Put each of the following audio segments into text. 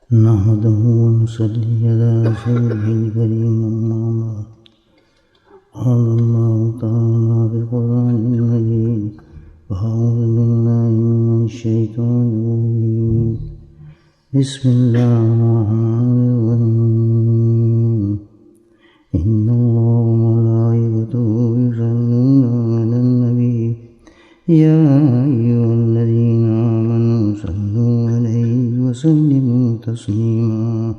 نحمده ونصلي على رسوله الكريم أما بعد قال الله تعالى في القرآن المجيد أعوذ بالله من الشيطان الرجيم بسم الله الرحمن الرحيم إن الله وملائكته يصلون على النبي يا أيها الذين آمنوا صلوا عليه وسلموا تسليما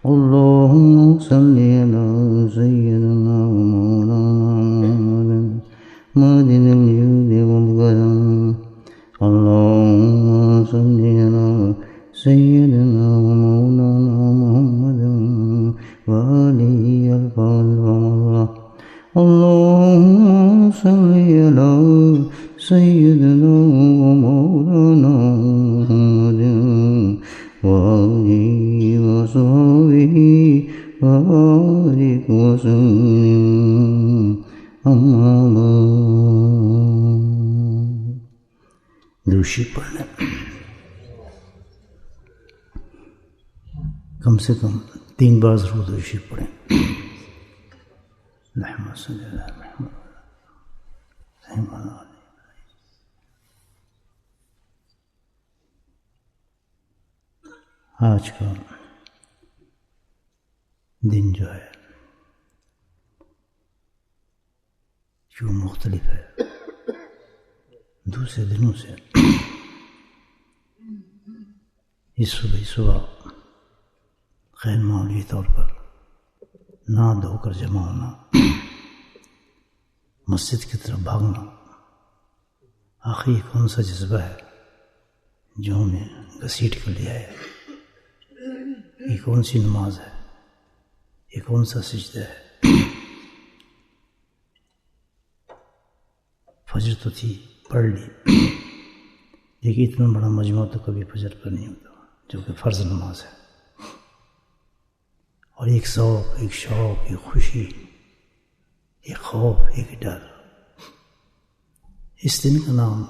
اللهم صل على سيدنا ومولانا محمد معدن الجود والكرم اللهم صل على سيدنا ومولانا محمد وآله القلب والله اللهم صل على سيدنا ومولانا محمد وآله وصحبه وبارك وسلم أما بعد دوشی پڑھنا کم سے کم 3 بار ضرور دوشی پڑھیں اللہم صلی علی محمد آج کا دن جو ہے جو مختلف ہے دوسرے دنوں سے اس صبح غیر معمولی طور پر نہ دھو کر جمع ہونا مسجد کی طرف بھاگنا آخر یہ کون سا جذبہ ہے جو ہمیں گھسیٹ کر لیا ہے یہ کون سی نماز ہے یہ کون سا سجدہ ہے فجر تو تھی پڑھ لی لیکن اتنا بڑا مجموعہ تو کبھی فجر پر نہیں ہوتا جو کہ فرض نماز ہے اور ایک ذوق ایک شوق ایک خوشی ایک خوف ایک ڈر اس دن کا نام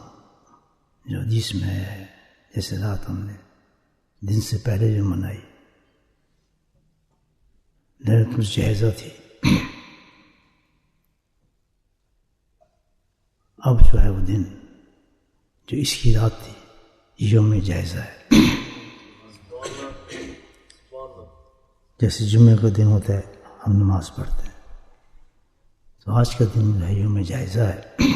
جو حدیث میں ہے جیسے رات ہم نے دن سے پہلے جو منائی لیلۃ الجائزہ تھی اب جو ہے وہ دن جو اس کی رات تھی یوم جائزہ ہے جیسے جمعہ کا دن ہوتا ہے ہم نماز پڑھتے ہیں تو آج کا دن جو ہے یوم جائزہ ہے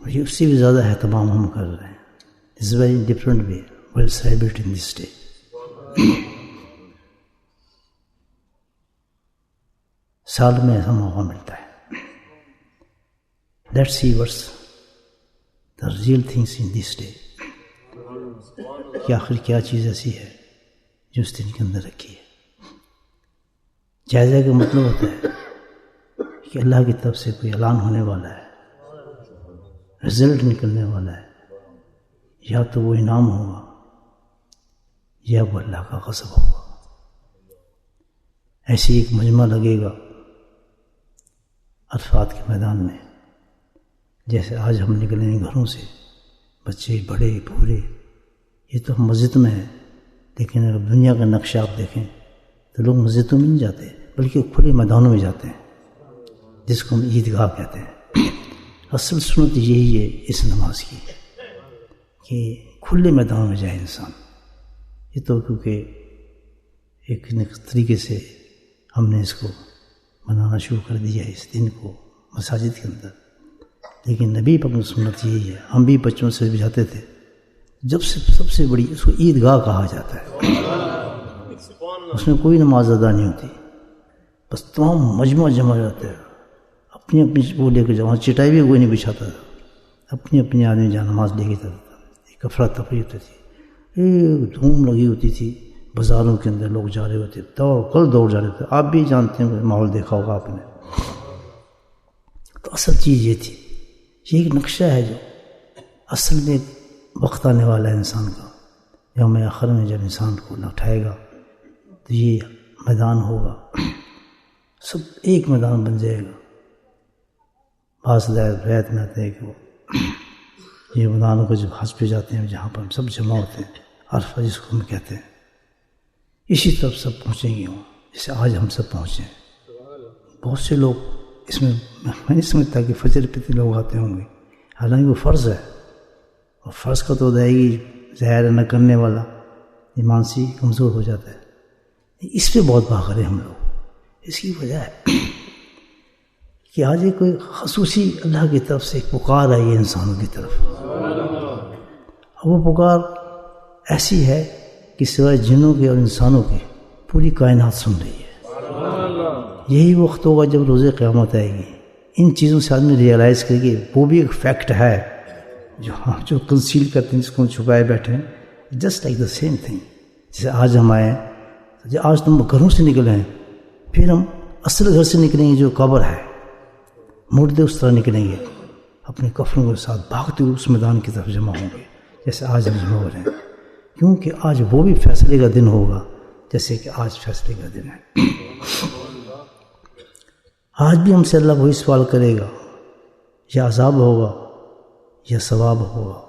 یہ اس سے بھی زیادہ اہتمام ہم کر رہے ہیں اس very different way we'll celebrate in this day سال میں ایسا موقع ملتا ہے let's see what's the real things in this day کہ آخر کیا چیز ایسی ہے جو اس دن کے اندر رکھی ہے جائزہ کا مطلب ہوتا ہے کہ اللہ کی طرف سے کوئی اعلان ہونے والا ہے رزلٹ نکلنے والا ہے یا تو وہ انعام ہوگا یا وہ اللہ کا غضب ہوگا ایسی ایک مجمع لگے گا عرفات کے میدان میں جیسے آج ہم نکلیں گے گھروں سے بچے بڑے بوڑھے یہ تو ہم مسجد میں ہیں لیکن اگر دنیا کا نقشہ آپ دیکھیں تو لوگ مسجدوں میں نہیں جاتے بلکہ کھلے میدانوں میں جاتے ہیں جس کو ہم عیدگاہ کہتے ہیں اصل سنت یہی ہے اس نماز کی کہ کھلے میدانوں میں جائے انسان یہ تو کیونکہ ایک طریقے سے ہم نے اس کو منانا شروع کر دیا اس دن کو مساجد کے اندر لیکن نبی پاک کی سنت یہی ہے ہم بھی بچوں سے بھی جاتے تھے جب سے سب سے بڑی اس کو عیدگاہ کہا جاتا ہے اس میں کوئی نماز ادا نہیں ہوتی بس تمام مجموعہ جمع جاتے ہیں اپنی اپنی وہ لے کے جاؤ چٹائی بھی کوئی نہیں بچھاتا تھا اپنی اپنی آدمی جہاں نماز لے کے جاتا تھا ایک افراتفری ہوتی تھی ایک دھوم لگی ہوتی تھی بازاروں کے اندر لوگ جا رہے ہوتے دوڑ جا رہے تھے آپ بھی جانتے ہیں ماحول دیکھا ہوگا آپ نے تو اصل چیز یہ تھی یہ ایک نقشہ ہے جو اصل میں وقت آنے والا ہے انسان کا یوم آخر میں جب انسان کو اٹھائے گا تو یہ میدان ہوگا سب ایک میدان بن جائے گا بعض روایت میں آتے ہیں کہ وہ یہ میدانوں کو جب حج پہ جاتے ہیں جہاں پر ہم سب جمع ہوتے ہیں عرفہ جس کو ہم کہتے ہیں، اسی طرف سب پہنچیں گے جیسے آج ہم سب پہنچے ہیں۔ بہت سے لوگ اس میں نہیں سمجھتا کہ فجر پہ لوگ آتے ہوں گے، حالانکہ وہ فرض ہے، اور فرض کا تو ادائیگی ظاہر نہ کرنے والا ایمان سے کمزور ہو جاتا ہے۔ اس پہ بہت بھاگ رہے ہم لوگ۔ اس کی وجہ ہے کہ آج ایک کوئی خصوصی اللہ کی طرف سے ایک پکار آئی ہے انسانوں کی طرف، اور وہ پکار ایسی ہے کہ سوائے جنوں کے اور انسانوں کے پوری کائنات سن رہی ہے۔ یہی وقت ہوگا جب روز قیامت آئے گی، ان چیزوں سے آدمی ریئلائز کرے گی وہ بھی ایک فیکٹ ہے جو کنسیل کرتے ہیں، جس کو چھپائے بیٹھے ہیں، just like the same thing. جیسے آج ہم آئے ہیں، آج تم گھروں سے نکلے ہیں، پھر ہم اصل گھر سے نکلیں گے جو قبر ہے، مردے اس طرح نکلیں گے اپنے کفنوں کے ساتھ بھاگتے ہوئے اس میدان کی طرف جمع ہوں گے جیسے آج ہم جمع ہو رہے ہیں، کیونکہ آج وہ بھی فیصلے کا دن ہوگا جیسے کہ آج فیصلے کا دن ہے۔ آج بھی ہم سے اللہ وہی سوال کرے گا، یا عذاب ہوگا یا ثواب ہوگا،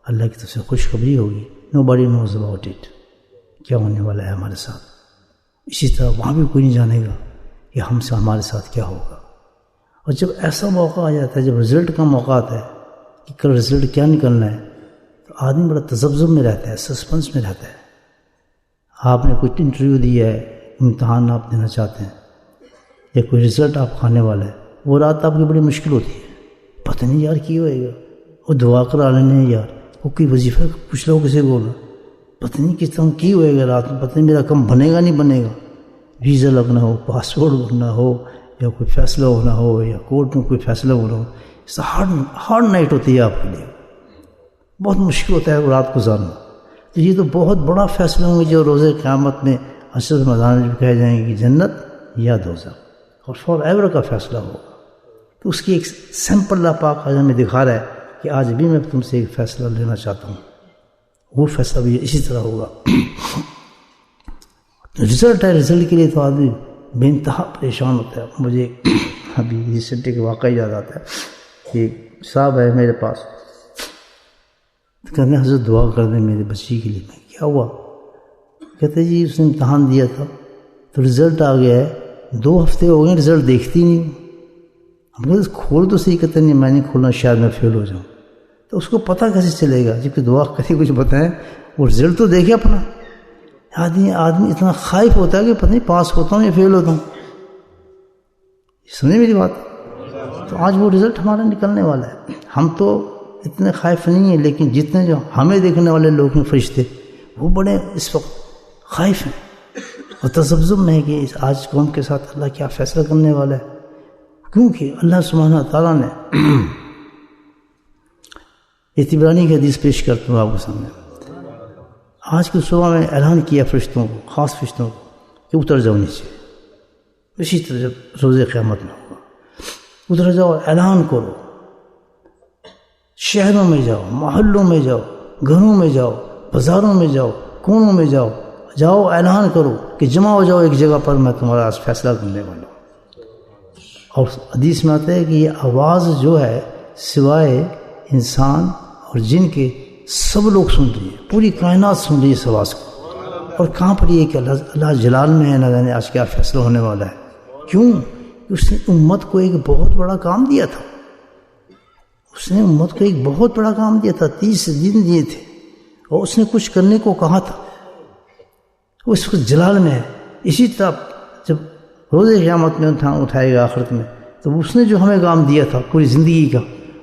اللہ کی طرف سے خوشخبری ہوگی، nobody knows about it، کیا ہونے والا ہے ہمارے ساتھ۔ اسی طرح وہاں بھی کوئی نہیں جانے گا کہ ہم سے ہمارے ساتھ کیا ہوگا۔ اور جب ایسا موقع آ جاتا ہے، جب رزلٹ کا موقع آتا ہے کہ کل رزلٹ کیا نکلنا ہے، تو آدمی بڑا تذبذب میں رہتا ہے، سسپنس میں رہتا ہے۔ آپ نے کوئی انٹرویو دیا ہے، امتحان آپ دینا چاہتے ہیں، یا کوئی رزلٹ آپ کھانے والا ہے، وہ رات آپ کی بڑی مشکل ہوتی ہے، پتہ نہیں یار کی ہوئے گا، وہ دعا کرا لینے یار، وہ کوئی وظیفہ پوچھ لو کسی کو، پتہ نہیں کس طرح کی ہوئے گا رات میں، پتہ نہیں میرا کم بنے گا نہیں بنے گا، ویزا لگنا ہو، پاسپورٹ بننا ہو، یا کوئی فیصلہ ہونا ہو، یا کورٹ میں کوئی فیصلہ ہونا ہو، اس ہارڈ نائٹ ہوتی ہے آپ کے لیے، بہت مشکل ہوتا ہے وہ رات گزارنا۔ تو یہ تو بہت بڑا فیصلہ ہوں گے جو روز قیامت میں عصر رمضان میں کہہ جائیں گے کہ جنت یا دوزخ، اور فار ایور کا فیصلہ ہوگا۔ تو اس کی ایک سیمپل اللہ پاک آج ہمیں دکھا رہا ہے کہ آج بھی میں تم سے ایک فیصلہ لینا چاہتا ہوں، وہ فیصلہ بھی اسی طرح ہوگا۔ رزلٹ ہے، رزلٹ کے لیے تو آدمی بے انتہا پریشان ہوتا ہے۔ مجھے ابھی ریسنٹ ایک واقعہ یاد آتا ہے کہ صاحب ہے میرے پاس، کہتے ہیں حضرت دعا کر دیں میرے بچی کے لیے۔ میں کیا ہوا؟ کہتے جی اس نے امتحان دیا تھا تو رزلٹ آ گیا ہے، 2 ہفتے ہو گئے رزلٹ دیکھتی نہیں۔ ہم کہتے کھول تو صحیح، کہتے نہیں میں نہیں کھولنا، شاید میں فیل ہو جاؤں۔ تو اس کو پتہ کیسے چلے گا جبکہ دعا کری کچھ بتائیں، وہ رزلٹ تو دیکھے اپنا۔ آدمی اتنا خائف ہوتا ہے کہ پتہ نہیں پاس ہوتا ہوں یا فیل ہوتا ہوں۔ سنیں میری بات؟ تو آج وہ رزلٹ ہمارا نکلنے والا ہے۔ ہم تو اتنے خائف نہیں ہیں، لیکن جتنے جو ہمیں دیکھنے والے لوگ ہیں فرشتے، وہ بڑے اس وقت خائف ہیں اور تذبذب میں ہے کہ آج قوم کے ساتھ اللہ کیا فیصلہ کرنے والا ہے، کیونکہ اللہ سبحانہ تعالیٰ نے اعتبرانی کی حدیث پیش کرتا ہوں آپ کے سامنے۔ آج کی صبح میں اعلان کیا فرشتوں کو، خاص فرشتوں کو، کہ اتر جاؤ نیچے۔ اسی طرح جب روز قیامت میں ہوگا، اتر جاؤ، اعلان کرو، شہروں میں جاؤ، محلوں میں جاؤ، گھروں میں جاؤ، بازاروں میں جاؤ، کونوں میں جاؤ، اعلان کرو کہ جمع ہو جاؤ ایک جگہ پر، میں تمہارا فیصلہ کرنے والا ہوں۔ اور حدیث میں آتا ہے کہ یہ آواز جو ہے سوائے انسان اور جن کے سب لوگ سن رہی ہے، پوری کائنات سن رہی ہے اس آواز کو، اور کہاں پر یہ کہ اللہ جلال میں ہے، نہ جانے آج کیا فیصلہ ہونے والا ہے۔ کیوں؟ اس نے امت کو ایک بہت بڑا کام دیا تھا، اس نے امت کو ایک بہت بڑا کام دیا تھا، 30 دن دیے تھے، اور اس نے کچھ کرنے کو کہا تھا، وہ اس وقت جلال میں ہے۔ اسی طرح جب روز قیامت میں اٹھائے گا آخرت میں، تو اس نے جو ہمیں کام دیا تھا پوری زندگی کا،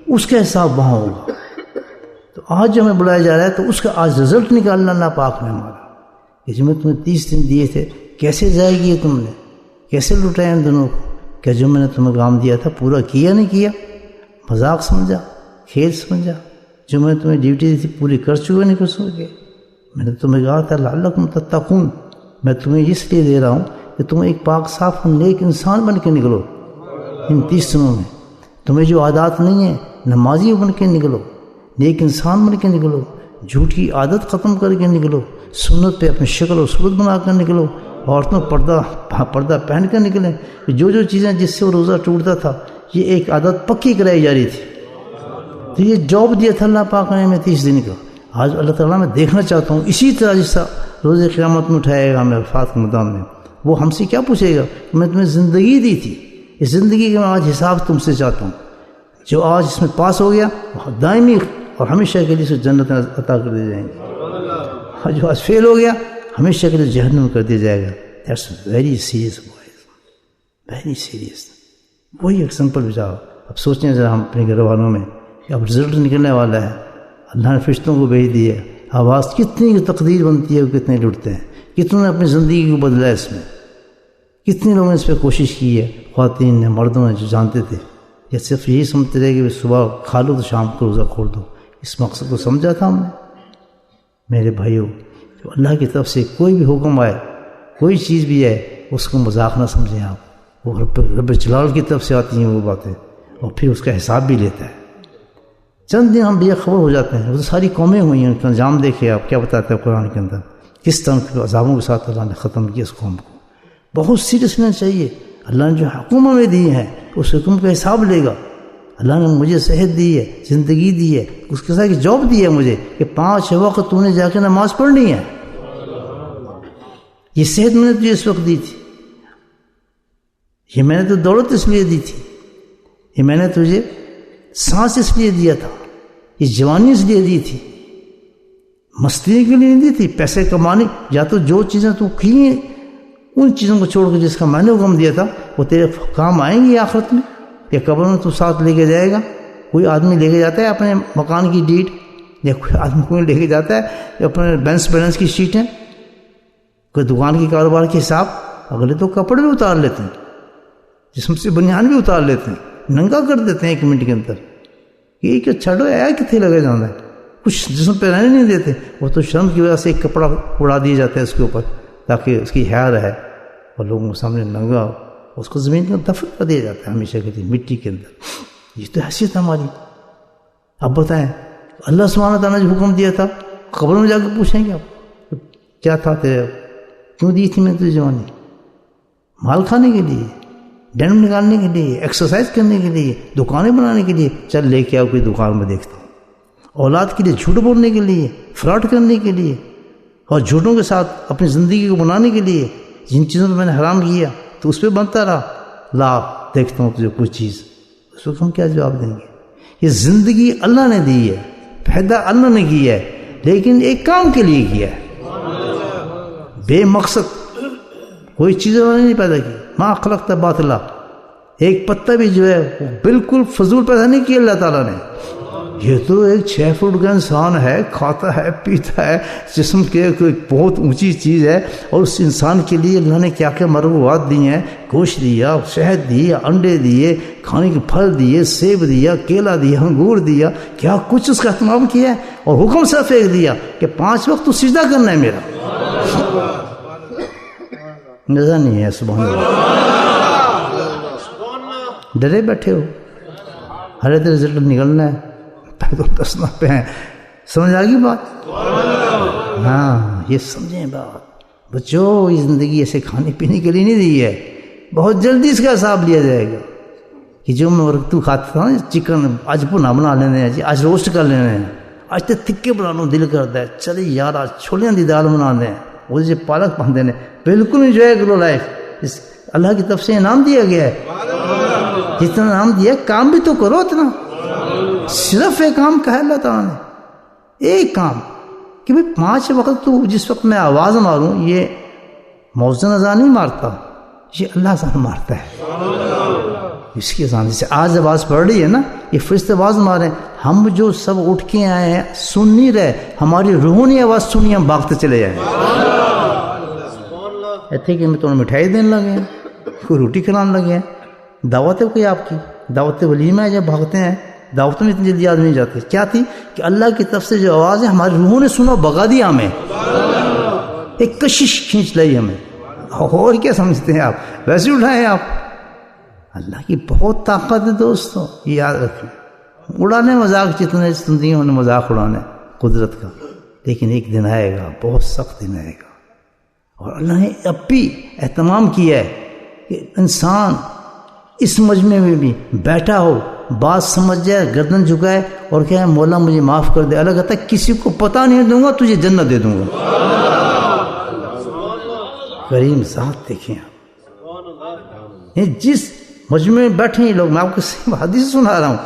اس کا حساب وہاں ہوگا۔ تو آج جو ہمیں بلایا جا رہا ہے تو اس کا آج رزلٹ نکالنا اللہ پاک نے ہمارا، کہ جو میں تمہیں 30 دن دیے تھے کیسے ضائع کیے تم نے، کیسے لٹائے ان دنوں کو، کیا جو میں نے تمہیں کام دیا تھا پورا کیا نہیں کیا، مذاق سمجھا، کھیل سمجھا، جو میں نے تمہیں ڈیوٹی دی تھی پوری کر چکے نہیں کر سکے۔ میں نے تمہیں کہا تھا لعلکم تتقون، میں تمہیں اس لیے دے رہا ہوں کہ تم ایک پاک صاف نیک انسان بن کے نکلو ان 30 دنوں میں۔ تمہیں جو عادات نہیں ہیں، نمازی بن کے نکلو، نیک انسان بن کے نکلو، جھوٹ کی عادت ختم کر کے نکلو، سنت پہ اپنی شکل و صورت بنا کر نکلو، عورتوں پردہ پہن کر نکلیں۔ جو چیزیں جس سے وہ روزہ ٹوٹتا تھا، یہ ایک عادت پکی کرائی جا رہی تھی۔ تو یہ جاب دیا تھا اللہ پاک نے ہمیں 30 دن کا۔ آج اللہ تعالیٰ میں دیکھنا چاہتا ہوں اسی طرح جس طرح روز قیامت میں اٹھائے گا ہمیں وفات کے میدان میں، وہ ہم سے کیا پوچھے گا کہ میں تمہیں زندگی دی تھی، اس زندگی کا میں آج حساب تم سے چاہتا ہوں، جو آج اس میں پاس ہو گیا وہ دائمی اور ہمیشہ کے لیے اسے جنت عطا کر دی جائیں گی، اور جو آج فیل ہو گیا ہمیشہ کے لیے جہنم میں کر دیا جائے گا۔ That's very serious boys, very serious. وہی ایک سمپل بچاؤ۔ اب سوچیں ذرا ہم اپنے گھر والوں میں کہ اب رزلٹ نکلنے والا ہے، اللہ نے فرشتوں کو بھیج دی ہے، آواز کتنی تقدیر بنتی ہے، کتنے لٹتے ہیں، کتنوں نے اپنی زندگی کو بدلا ہے، اس میں کتنے لوگوں نے اس پہ کوشش کی ہے، خواتین نے، مردوں نے، جو جانتے تھے، یا صرف یہی سمجھتے رہے کہ صبح کھا لو تو شام کو روزہ کھول دو۔ اس مقصد کو سمجھا تھا ہم نے؟ میرے بھائیوں، جو اللہ کی طرف سے کوئی بھی حکم آئے، کوئی چیز بھی ہے، اس کو مذاق نہ سمجھیں آپ، وہ رب جلال کی طرف سے آتی ہیں وہ باتیں، اور پھر اس کا حساب بھی لیتا ہے۔ چند دن ہم بے خبر ہو جاتے ہیں، وہ تو ساری قومیں ہوئی ہیں، ان کا انجام دیکھے آپ، کیا بتاتا ہے قرآن کے اندر، کس طرح کے عذابوں کے ساتھ اللہ نے ختم کیا اس قوم کو۔ بہت سیریس لینا چاہیے، اللہ نے جو حکم ہمیں دی ہیں اس حکم کا حساب لے گا۔ اللہ نے مجھے صحت دی ہے، زندگی دی ہے، اس کے ساتھ جاب دی ہے مجھے کہ 5 وقت تو نے جا کے نماز پڑھنی ہے، یہ صحت میں نے تجھے اس وقت دی تھی، یہ میں نے تو دولت اس لیے دی تھی، یہ میں نے تجھے سانس اس لیے دیا تھا، یہ جوانی اس لیے دی تھی، مستی کے لیے نہیں دی تھی، پیسے کمانے، یا تو جو چیزیں تو کی ہیں ان چیزوں کو چھوڑ کے جس کا میں نے حکم دیا تھا وہ تیرے کام آئیں گی آخرت میں، یا قبر میں تو ساتھ لے کے جائے گا۔ کوئی آدمی لے کے جاتا ہے اپنے مکان کی ڈیٹ، یا کوئی آدمی کوئی لے کے جاتا ہے اپنے بیلنس کی شیٹیں، کوئی دکان کی کاروبار کے حساب، اگلے تو کپڑے بھی اتار لیتے ہیں، جسم سے بنیان بھی اتار لیتے ہیں، ننگا کر دیتے ہیں 1 منٹ کے اندر، یہ کہ چھڑو ہے کتنے لگے جانا ہے، کچھ جسم پہ رہنے نہیں دیتے، وہ تو شرم کی وجہ سے ایک کپڑا اڑا دیا جاتا ہے اس کے اوپر تاکہ اس کی حیا رہے، اور لوگوں کے سامنے ننگا اس کو زمین میں دفن کر دیا جاتا ہے ہمیشہ کے لیے مٹی کے اندر۔ یہ تو حیثیت ہے ہماری۔ اب بتائیں اللہ سبحانہ تعالیٰ نے جو حکم دیا تھا قبر میں جا کے پوچھیں گے آپ کیا تھا تیرے، کیوں دی تھی میں تجھے جوانی؟ مال کھانے کے لیے، ڈینم نکالنے کے لیے، ایکسرسائز کرنے کے لیے، دکانیں بنانے کے لیے، چل لے کے آؤ کوئی دکان میں دیکھتا ہوں، اولاد کے لیے جھوٹ بولنے کے لیے، فراڈ کرنے کے لیے، اور جھوٹوں کے ساتھ اپنی زندگی کو بنانے کے لیے، جن چیزوں کو میں نے حرام کیا تو اس پہ بنتا رہا، لا دیکھتا ہوں تجھے کوئی چیز، اس وقت ہم کیا جواب دیں گے؟ یہ زندگی اللہ نے دی ہے، پیدا اللہ نے کی ہے، لیکن ایک کام کے لیے کیا ہے، بے مقصد کوئی چیز انہوں نے نہیں پیدا کی، ما خلقت باطلا، ایک پتا بھی جو ہے وہ بالکل فضول پیدا نہیں کیا اللہ تعالیٰ نے۔ یہ تو ایک 6 فٹ کا انسان ہے، کھاتا ہے پیتا ہے، جسم کے ایک بہت اونچی چیز ہے، اور اس انسان کے لیے اللہ نے کیا کیا مرغوبات دی ہیں، گوشت دیا، شہد دیا، انڈے دیے، کھانے کے پھل دیے، سیب دیا، کیلا دیا، انگور دیا، کیا کچھ اس کا اہتمام کیا ہے، اور حکم صرف ایک دیا کہ 5 وقت تو سجدہ کرنا ہے میرا۔ نظر نہیں ہے، سبحان اللہ، ڈرے بیٹھے ہو، ہر ایک رزلٹ نکلنا ہے، تو دسنا پہ ہیں، سمجھ آ گئی بات؟ ہاں یہ سمجھیں بات بچوں، یہ زندگی ایسے کھانے پینے کے لیے نہیں دی ہے، بہت جلدی اس کا حساب لیا جائے گا کہ جو میں تو کھاتا تھا نا چکن، آج بنا بنا لینے ہیں جی، آج روسٹ کر لینے ہیں، آج تو تھکے بنا لوں دل کرتا ہے، چلے یار آج چھولیاں دی دال بنا دیں، وہ جو پالک بن دینے، بالکل انجوائے کرو لائف، اس اللہ کی طرف سے انعام دیا گیا ہے، جتنا انعام دیا کام بھی تو کرو اتنا، صرف ایک کام کہا اللہ تعالیٰ نے، ایک کام کہ بھئی 5 وقت تو جس وقت میں آواز ماروں، یہ موزن اذان نہیں مارتا، یہ اللہ اذان مارتا ہے، اس کی اذان جیسے آج آواز پڑھ رہی ہے نا، یہ فرشتے آواز مارے، ہم جو سب اٹھ کے آئے ہیں سن نہیں رہے، ہماری روحانی آواز سنی ہم بھاگتے چلے جائیں، ایتھے کہ میں تو مٹھائی دینے لگے ہیں، کوئی روٹی کھلانے لگے ہیں، دعوت ہے کوئی آپ کی، دعوت ولیمہ ہے جب بھاگتے ہیں، دعوتوں میں اتنی جلدی یاد نہیں جاتے، کیا تھی کہ اللہ کی طرف سے جو آواز ہے ہماری روحوں نے سنا، بگا دیا ہمیں، ایک کشش کھینچ لائی ہمیں، اور کیا سمجھتے ہیں آپ، ویسے اٹھائیں آپ، اللہ کی بہت طاقت ہے دوستو، یہ یاد رکھیں، اڑانے مذاق جتنے زندگیوں نے مذاق اڑانے قدرت کا، لیکن ایک دن آئے گا، بہت سخت دن آئے گا، اور اللہ نے اب بھی اہتمام کیا ہے کہ انسان اس مجمع میں بھی بیٹھا ہو بات سمجھ جائے, گردن جھکائے اور کہے مولا مجھے معاف کر دے, اللہ کہتا ہے کسی کو پتہ نہیں دوں گا, تجھے جنت دے دوں گا. کریم ذات دیکھیں آپ, جس مجمع میں بیٹھے ہیں لوگ, میں آپ کو حدیث سنا رہا ہوں,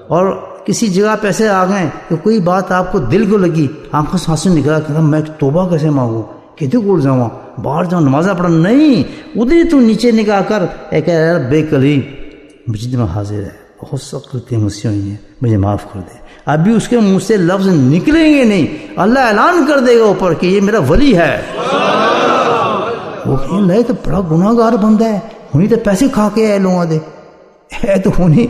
اور کسی جگہ پہ ایسے آ گئے کہ کوئی بات آپ کو دل کو لگی, آنکھوں سے آنسو نکلا, کہتا میں توبہ کیسے مانگوں, کتنے کول جاؤں, باہر جاؤں نمازیں پڑھا, نہیں ادھر تو نیچے نکاح کر اے کہ یار بے کلیم مسجد میں حاضر ہے, بہت سخت غلطیاں مجھ سے ہوئی ہیں, مجھے معاف کر دے. ابھی اس کے منہ سے لفظ نکلیں گے نہیں, اللہ اعلان کر دے گا اوپر کہ یہ میرا ولی ہے. وہ کہیں لے تو بڑا گناہ گار بندہ ہے, انہیں تو پیسے کھا کے آئے لوگوں دے, تو انہیں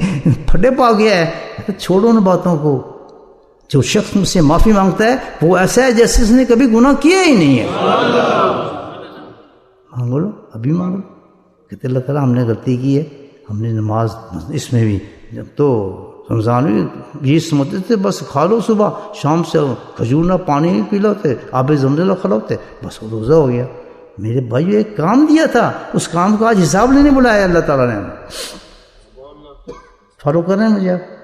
پھڈے پا گیا ہے. چھوڑو ان باتوں کو. جو شخص مجھ سے معافی مانگتا ہے وہ ایسا ہے جیسے اس نے کبھی گناہ کیا ہی نہیں ہے. مانگو لو, ابھی مانگو لو, کہتے اللہ تعالیٰ ہم نے غلطی کی ہے, ہم نے نماز اس میں بھی, جب تو رمضان بھی یہ سمجھتے تھے بس کھا لو صبح شام سے, کھجور نہ پانی نہیں پی لوتے, آب زمزم کھا لوتے, بس وہ روزہ ہو گیا. میرے بھائی ایک کام دیا تھا, اس کام کا آج حساب لینے بلایا اللہ تعالیٰ نے. فالو کر رہے ہیں مجھے آپ؟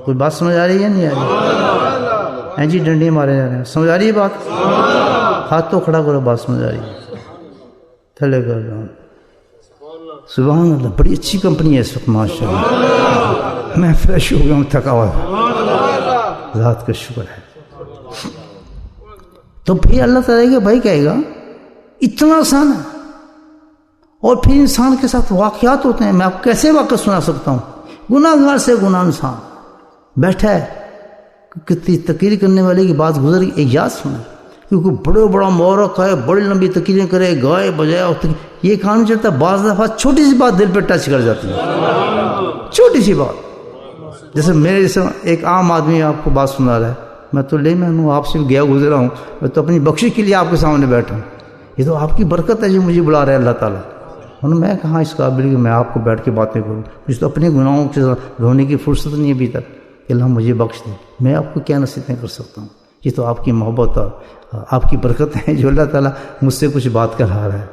کوئی بات سمجھ آ رہی ہے نہیں آ رہی؟ ہیں جی ڈنڈی مارے جا رہے ہیں, سمجھ آ رہی ہے بات؟ ہاتھ تو کھڑا کرو, بات سمجھ آ رہی ہے, تھلے کر رہا ہوں. سبحان اللہ, بڑی اچھی کمپنی ہے اس وقت ماشاء اللہ, میں فریش ہو گیا ہوں, تھکا ہوا, ذات کا شکر ہے. تو پھر اللہ تعالیٰ کے بھائی کہے گا اتنا آسان ہے, اور پھر انسان کے ساتھ واقعات ہوتے ہیں, میں آپ کو کیسے واقعہ سنا سکتا ہوں. گناہ گار سے گناہ انسان بیٹھا ہے, کتنی تقریر کرنے والے کی بات گزر گئی, ایک یاد سنا, کیونکہ بڑا مورخ ہے, بڑی لمبی تقریریں کرے, گائے بجائے, یہ کام نہیں چلتا. بعض دفعہ چھوٹی سی بات دل پہ ٹچ کر جاتی ہے, چھوٹی سی بات. جیسے میرے جیسے ایک عام آدمی آپ کو بات سنا رہا ہے, میں تو لے میں ہوں, آپ سے گیا گزرا ہوں, میں تو اپنی بخشش کے لیے آپ کے سامنے بیٹھا ہوں. یہ تو آپ کی برکت ہے جو مجھے بلا رہا ہے اللہ تعالیٰ. اور میں کہاں اس قابل کہ میں آپ کو بیٹھ کے باتیں کروں, مجھے تو اپنے گناہوں سے دھونے کی فرصت نہیں ابھی تک کہ اللہ مجھے بخش دے. میں آپ کو کیا نصیحتیں کر سکتا ہوں؟ یہ تو آپ کی محبت اور آپ کی برکت ہے جو اللہ تعالیٰ مجھ سے کچھ بات کر رہا ہے.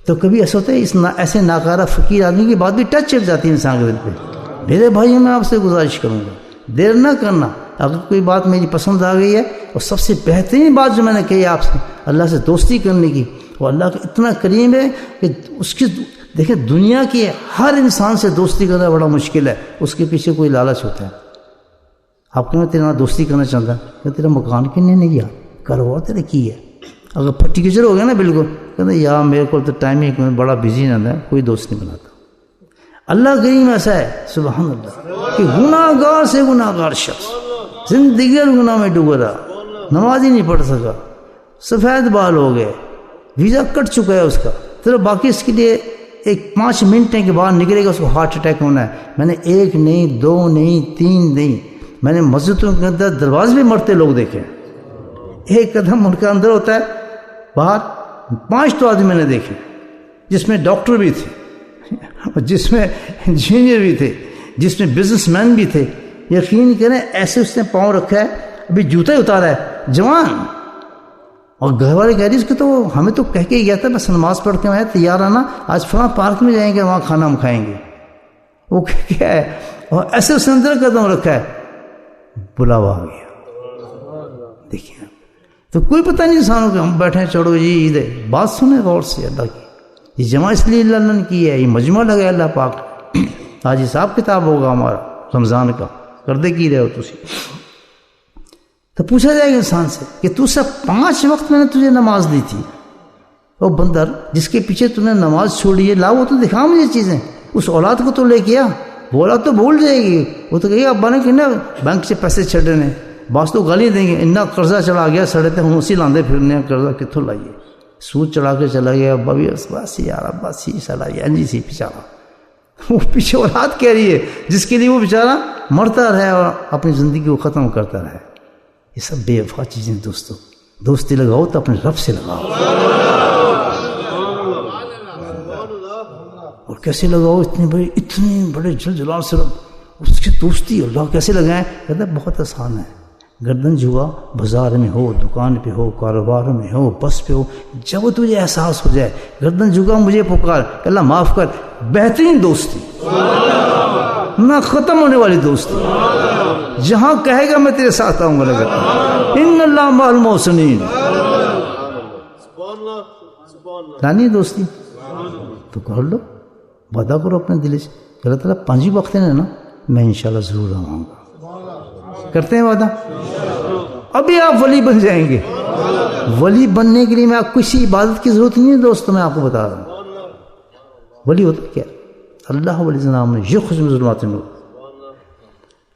تو کبھی ایسا ہوتا ہے ایسے ناکارہ فقیر آدمی کی بات بھی ٹچ چل جاتی ہے انسان کے دل پہ. میرے بھائی میں آپ سے گزارش کروں گا, دیر نہ کرنا. اگر کوئی بات میری پسند آ گئی ہے, اور سب سے بہترین بات جو میں نے کہی آپ سے, اللہ سے دوستی کرنے کی, وہ اللہ کا اتنا کریم ہے کہ اس کی دیکھیں دنیا کے ہر انسان سے دوستی کرنا بڑا مشکل ہے, اس کے پیچھے کوئی لالچ ہوتا ہے. آپ کہنا تیرا دوستی کرنا چاہتا ہے, کہ تیرا مکان کنے نہیں گیا, کاروبار تیرا کی ہے. اگر پھٹی کچر ہو گیا نا بالکل, کہتے یار میرے کو تو ٹائم ہی بڑا بزی رہتا ہے, کوئی دوست نہیں بناتا. اللہ کریم ایسا ہے سبحان اللہ کہ گناہ گار سے گناہ گار شخص زندگی گناہ میں ڈوبا رہا, نماز ہی نہیں پڑھ سکا, سفید بال ہو گئے, ویزا کٹ چکا ہے اس کا, تو باقی اس کے لیے ایک 5 منٹ کے بعد نکلے گا, اس کو ہارٹ اٹیک ہونا ہے. میں نے 1 نہیں 2 نہیں 3 نہیں, میں نے مسجدوں کے اندر دروازے میں مرتے لوگ دیکھے. ایک قدم ان کا اندر ہوتا ہے, باہر 5 تو آدمی میں نے دیکھے, جس میں ڈاکٹر بھی تھے, جس میں انجینئر بھی تھے, جس میں بزنس مین بھی تھے. یقین کریں ایسے اس نے پاؤں رکھا ہے, ابھی جوتا ہی اتارا ہے, جوان. اور گھر والے کہہ رہی اس کے تو ہمیں تو کہہ کے ہی گیا تھا بس نماز پڑھ کے آئے, تیار آنا, آج فلاں پارک میں جائیں گے, وہاں کھانا ہم کھائیں گے. وہ کیا ہے, اور ایسے اس نے اندر قدم رکھا ہے, بلاوا آ گیا. دیکھیں تو کوئی پتہ نہیں انسانوں کو, ہم بیٹھے ہیں چڑھو جی عید ہے. بات سنیں غور سے اللہ کی, یہ جمع اس لیے اللہ نے کی ہے, یہ مجمع لگا ہے اللہ پاک. آج حساب کتاب ہوگا ہمارا رمضان کا, کردے کی رہے ہو تسی. تو پوچھا جائے گا انسان سے کہ تو سب 5 وقت میں نے تجھے نماز دی تھی, وہ بندر جس کے پیچھے تو نے نماز چھوڑی ہے, لا وہ تو دکھا مجھے چیزیں, اس اولاد کو تو لے کے آ. وہ اولاد تو بھول جائے گی, وہ تو کہے گا ابا نے کہ نا بینک سے پیسے چھڑنے, بعض تو گالی دیں گے, اتنا قرضہ چڑھا گیا سڑے تھے, ہم اسی لاندے پھرنے, قرضہ کتوں لائیے, سود چڑھا کے چلا گیا, ابا بھی بس یار ابا سی چلا گیا جی سی بیچارہ. وہ پیچھے اولاد کہہ رہی ہے جس کے لیے وہ بیچارہ مرتا رہے اور اپنی زندگی کو ختم کرتا رہے. یہ سب بے وفا چیزیں دوستو. دوستی لگاؤ تو اپنے رب سے لگاؤ, اور کیسے لگاؤ, اتنے بڑے جل جلال سے اس کی دوستی اللہ کیسے لگائیں. کہتا ہے بہت آسان ہے, گردن جھکا, بازار میں ہو, دکان پہ ہو, کاروبار میں ہو, بس پہ ہو, جب تجھے احساس ہو جائے گردن جھکا, مجھے پکار, اللہ معاف کر, بہترین دوستی. نہ ختم ہونے والی دوستی. جہاں کہے گا میں تیرے ساتھ آؤں گا لگا. ان اللہ مع المحسنین. لانی دوستی تو کر لو, وعدہ کرو اپنے دل سے کہ اللہ تعالیٰ 5 وقت ہے نا, میں انشاءاللہ ضرور آؤں گا. کرتے ہیں وعدہ. ابھی آپ ولی بن جائیں گے. ولی بننے کے لیے میں آپ کسی عبادت کی ضرورت نہیں ہے دوستوں, میں آپ کو بتا رہا ہوں. ولی ہوتا کیا؟ اللہ ولی نام ہے یخرج من ظلمات النور.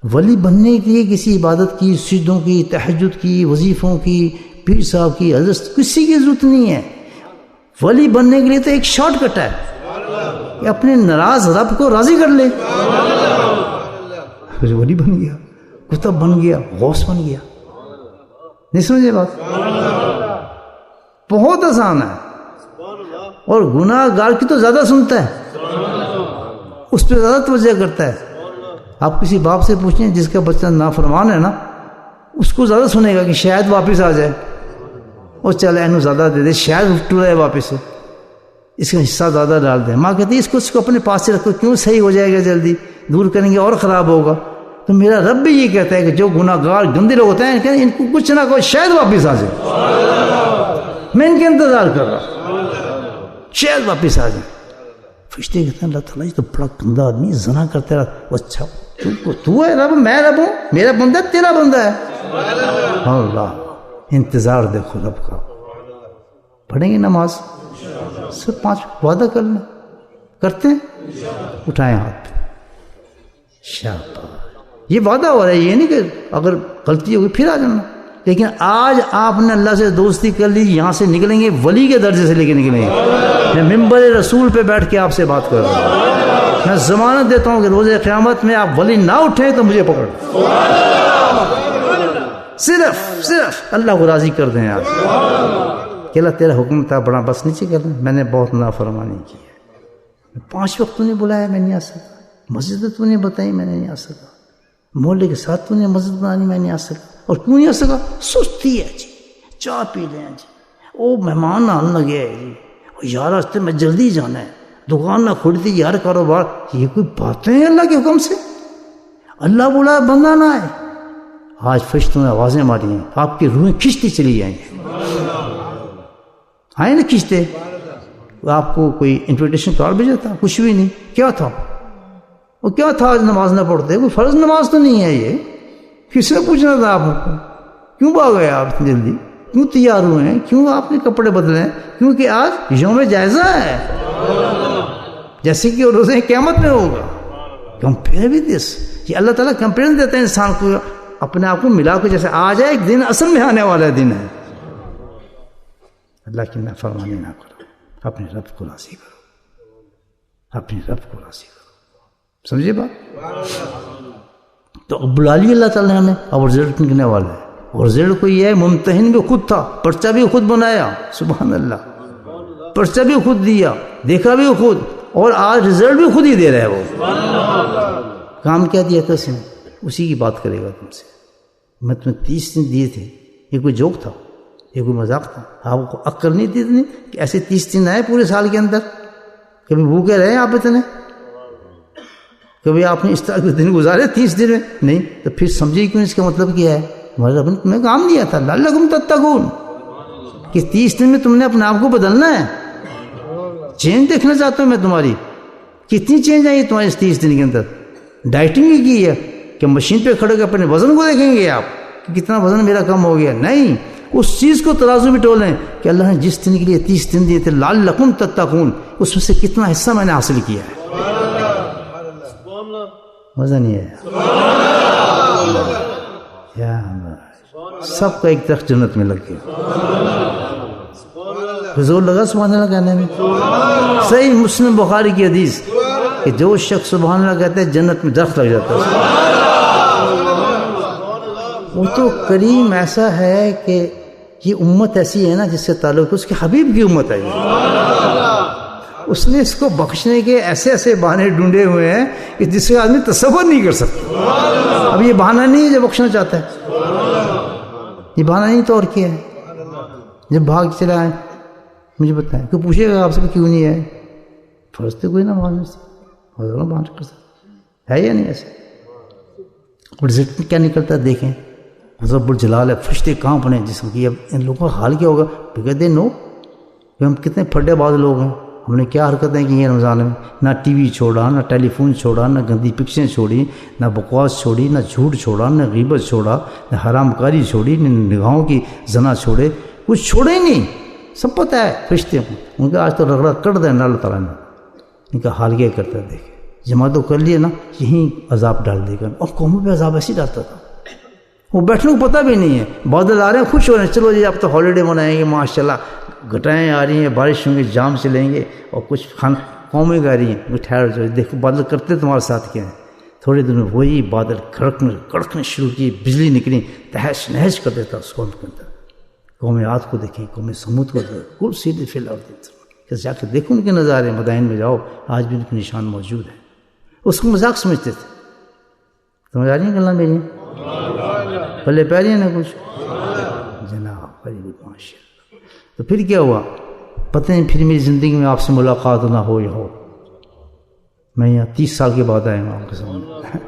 ولی بننے کے لیے کسی عبادت کی, سجدوں کی, تہجد کی, وظیفوں کی, پیر صاحب کی, حضرت کسی کی ضرورت نہیں ہے. ولی بننے کے لیے تو ایک شارٹ کٹ ہے کہ اپنے ناراض رب کو راضی کر لے. پھر ولی بن گیا, کتب بن گیا, غوث بن گیا. نہیں سمجھے بات؟ بہت آسان ہے. اور گناہ گار کی تو زیادہ سنتا ہے, اس پہ زیادہ توجہ کرتا ہے. آپ کسی باپ سے پوچھیں جس کا بچہ نافرمان ہے نا, اس کو زیادہ سنے گا کہ شاید واپس آ جائے, اور چل اینو زیادہ دے دے, شاید ٹو رہے واپس سے, اس کا حصہ زیادہ ڈال دیں. ماں کہتی ہے اس کو اپنے پاس سے رکھو, کیوں صحیح ہو جائے گا, جلدی دور کریں گے اور خراب ہوگا. تو میرا رب بھی یہ کہتا ہے کہ جو گناہ گار گندے لوگ ہوتے ہیں ان کو کچھ نہ کچھ شاید واپس آ جائے, میں ان کے انتظار کر رہا, شاید واپس آ جائے. فرشتے کہتے ہیں اللہ تعالیٰ یہ تو بڑا گندا آدمی, زنا کرتے رہا. اچھا تو ہے رب, میں رب ہوں, میرا بندہ تیرا بندہ ہے. اللہ انتظار دیکھو رب کا. پڑھیں گے نماز سب 5 وعدہ کر لیں, کرتے ہیں, اٹھائیں ہاتھ پہ. شاباش, یہ وعدہ ہو رہا ہے, یہ نہیں کہ اگر غلطی ہوگی پھر آ جانا. لیکن آج آپ نے اللہ سے دوستی کر لی, یہاں سے نکلیں گے ولی کے درجے سے لے کے نکلیں گے. میں ممبر رسول پہ بیٹھ کے آپ سے بات کر رہا ہوں. میں ضمانت دیتا ہوں کہ روز قیامت میں آپ ولی نہ اٹھیں تو مجھے پکڑ, صرف اللہ کو راضی کر دیں آپ کہ اللہ تیرا حکم تھا بڑا, بس نیچے کر دیں. میں نے بہت نافرمانی کی ہے, 5 وقت تو نے بلایا میں نہیں آ سکا, مسجد تو نے بتائی میں نہیں آ سکا, محلے کے ساتھ تو نے مسجد بنانی میں نہیں آ سکا. اور کیوں نہیں آ سکا؟ سستی ہے جی, چائے پی لیں جی, او مہمان آنے لگے ہے جی, یار راستے میں جلدی جانا ہے, دکان نہ کھلتی یار, کاروبار. یہ کوئی باتیں ہیں اللہ کے حکم سے؟ اللہ بولا بندہ نہ آئے. آج فرشتوں نے آوازیں ماری ہیں, آپ کی روحیں کھنچتی چلی جائیں گی. آئے نا کھنچتے. آپ کو کوئی انویٹیشن کارڈ بھیجا تھا؟ کچھ بھی نہیں. کیا تھا وہ, کیا تھا آج نماز نہ پڑھتے؟ کوئی فرض نماز تو نہیں ہے یہ. کس نے پوچھنا تھا آپ کو؟ کیوں بھاگ گئے آپ اتنی جلدی؟ کیوں تیار ہوئے ہیں؟ کیوں آپ نے کپڑے بدلے ہیں؟ کیونکہ آج یوم جائزہ ہے, جیسے کہ روزے قیامت میں ہوگا. کمپیئر بھی دس, یہ اللہ تعالیٰ کمپیئر دیتا ہے انسان کو, اپنے آپ کو ملا کے, جیسے آج ہے ایک دن اصل میں آنے والا دن ہے. اللہ کی نافرمانی نہ کرو, اپنے رب کو راضی کرو, اپنے رب کو راضی کرو. سمجھے بات؟ تو اب بلا لی اللہ تعالیٰ نے ہمیں, اب رزلٹ نکلنے والا ہے. اور رزلٹ کو یہ ہے, ممتحن بھی خود تھا, پرچہ بھی خود بنایا, سبحان اللہ, پرچہ بھی خود دیا, دیکھا بھی خود, اور آج رزلٹ بھی خود ہی دے رہا ہے. وہ کام کیا دیا تھا اس نے, اسی کی بات کرے گا تم سے. میں تمہیں 30 دن دیے تھے, یہ کوئی جوک تھا, یہ کوئی مذاق تھا؟ آپ کو عقل نہیں تھی اتنی کہ ایسے 30 دن آئے پورے سال کے اندر؟ کبھی بھوکے رہے آپ اتنے؟ کبھی آپ نے اس طرح کے دن گزارے 30 دن میں؟ نہیں. تو پھر سمجھیے کیوں, اس کا مطلب کیا ہے؟ ہمارے رب نے تمہیں کام دیا تھا لعلکم تتقون, کہ 30 دن میں تم نے اپنے آپ کو بدلنا ہے. چینج دیکھنا چاہتا ہوں میں تمہاری, کتنی چینج آئی تمہاری اس 30 دن کے اندر. ڈائٹنگ بھی کی ہے کہ مشین پہ کھڑے کے اپنے وزن کو دیکھیں گے آپ کہ کتنا وزن میرا کم ہو گیا؟ نہیں, اس چیز کو ترازو میں تولیں کہ اللہ نے جس دن کے لیے 30 دن دیے تھے لعلکم تتقون, اس میں سے کتنا حصہ میں نے حاصل کیا ہے. مزہ نہیں ہے سب کا ایک طرف جنت میں لگ گیا. حضور لگا سبحان اللہ کہنے میں. صحیح مسلم بخاری کی حدیث کہ جو شخص سبحان اللہ کہتا ہے جنت میں درخت لگ جاتا ہے. وہ تو کریم ایسا ہے کہ یہ امت ایسی ہے نا جس سے تعلق اس کے حبیب کی امت ہے. اس نے اس کو بخشنے کے ایسے ایسے بہانے ڈھونڈے ہوئے ہیں کہ جس سے آدمی تصور نہیں کر سکتا. اب یہ بہانہ نہیں ہے جو بخشنا چاہتا ہے, یہ بہانہ نہیں تو اور کیا ہے. جب بھاگ چلا ہے مجھے بتائیں, کوئی پوچھے گا آپ سے کیوں نہیں ہے؟ فرض تو کوئی نہ ماننے سے بہانہ کر سکتا. ہے یا نہیں ایسے؟ رزلٹ کیا نکلتا ہے دیکھیں، رب الجلال ہے، فرشتے کہاں پڑے جسم کی. اب ان لوگوں کا حال کیا ہوگا؟ کہتے نو کہ ہم کتنے پھڈے باز لوگ ہیں، ہم نے کیا حرکتیں کی ہیں رمضان میں. نہ ٹی وی چھوڑا، نہ ٹیلی فون چھوڑا، نہ گندی پکچریں چھوڑی، نہ بکواس چھوڑی، نہ جھوٹ چھوڑا، نہ غیبت چھوڑا، نہ حرام کاری چھوڑی، نہ نگاہوں کی زنا چھوڑے، کچھ چھوڑے ہی نہیں. سب پتہ ہے فرشتے کو. ان کا آج تو رگڑا کٹ دیں اللہ تعالیٰ نے. ان کا حال کیا کرتا ہے دیکھیں. جمع تو کر لیے نا، یہیں عذاب ڈال دے گا. اور قوموں پہ عذاب ایسے ڈالتا تھا، وہ بیٹھنے کو پتہ بھی نہیں ہے. بادل آ رہے ہیں، خوش ہو رہے ہیں، چلو جی اب تو ہالیڈے منائیں گے ماشاءاللہ، گھٹائیں آ رہی ہیں، بارش ہوں گی، جام چلیں گے، اور کچھ قومیں گا رہی ہیں. وہ ٹھہر جو دیکھو بادل کرتے تمہارے ساتھ کیا ہے. تھوڑے دن میں وہی بادل کڑکنے شروع کیے، بجلی نکلی، تہش نہش کر دیتا اس قوم کے اندر. قوم عاد کو دیکھیں، قوم سمود کو دیکھیں، کل سیدھے فی الارض. جا کے دیکھو ان کے نظارے، مدائن میں جاؤ آج بھی ان کے نشان موجود ہیں. اس کو مذاق سمجھتے تھے. سمجھ آ رہی ہیں گلاں میری؟ پلے پہ رہی ہیں نا کچھ جناب؟ غریب معاشر. تو پھر کیا ہوا پتہ نہیں. پھر میری زندگی میں آپ سے ملاقات نہ ہو یا ہو. میں یہاں 30 سال کے بعد آیا ہوں آپ کے سامنے.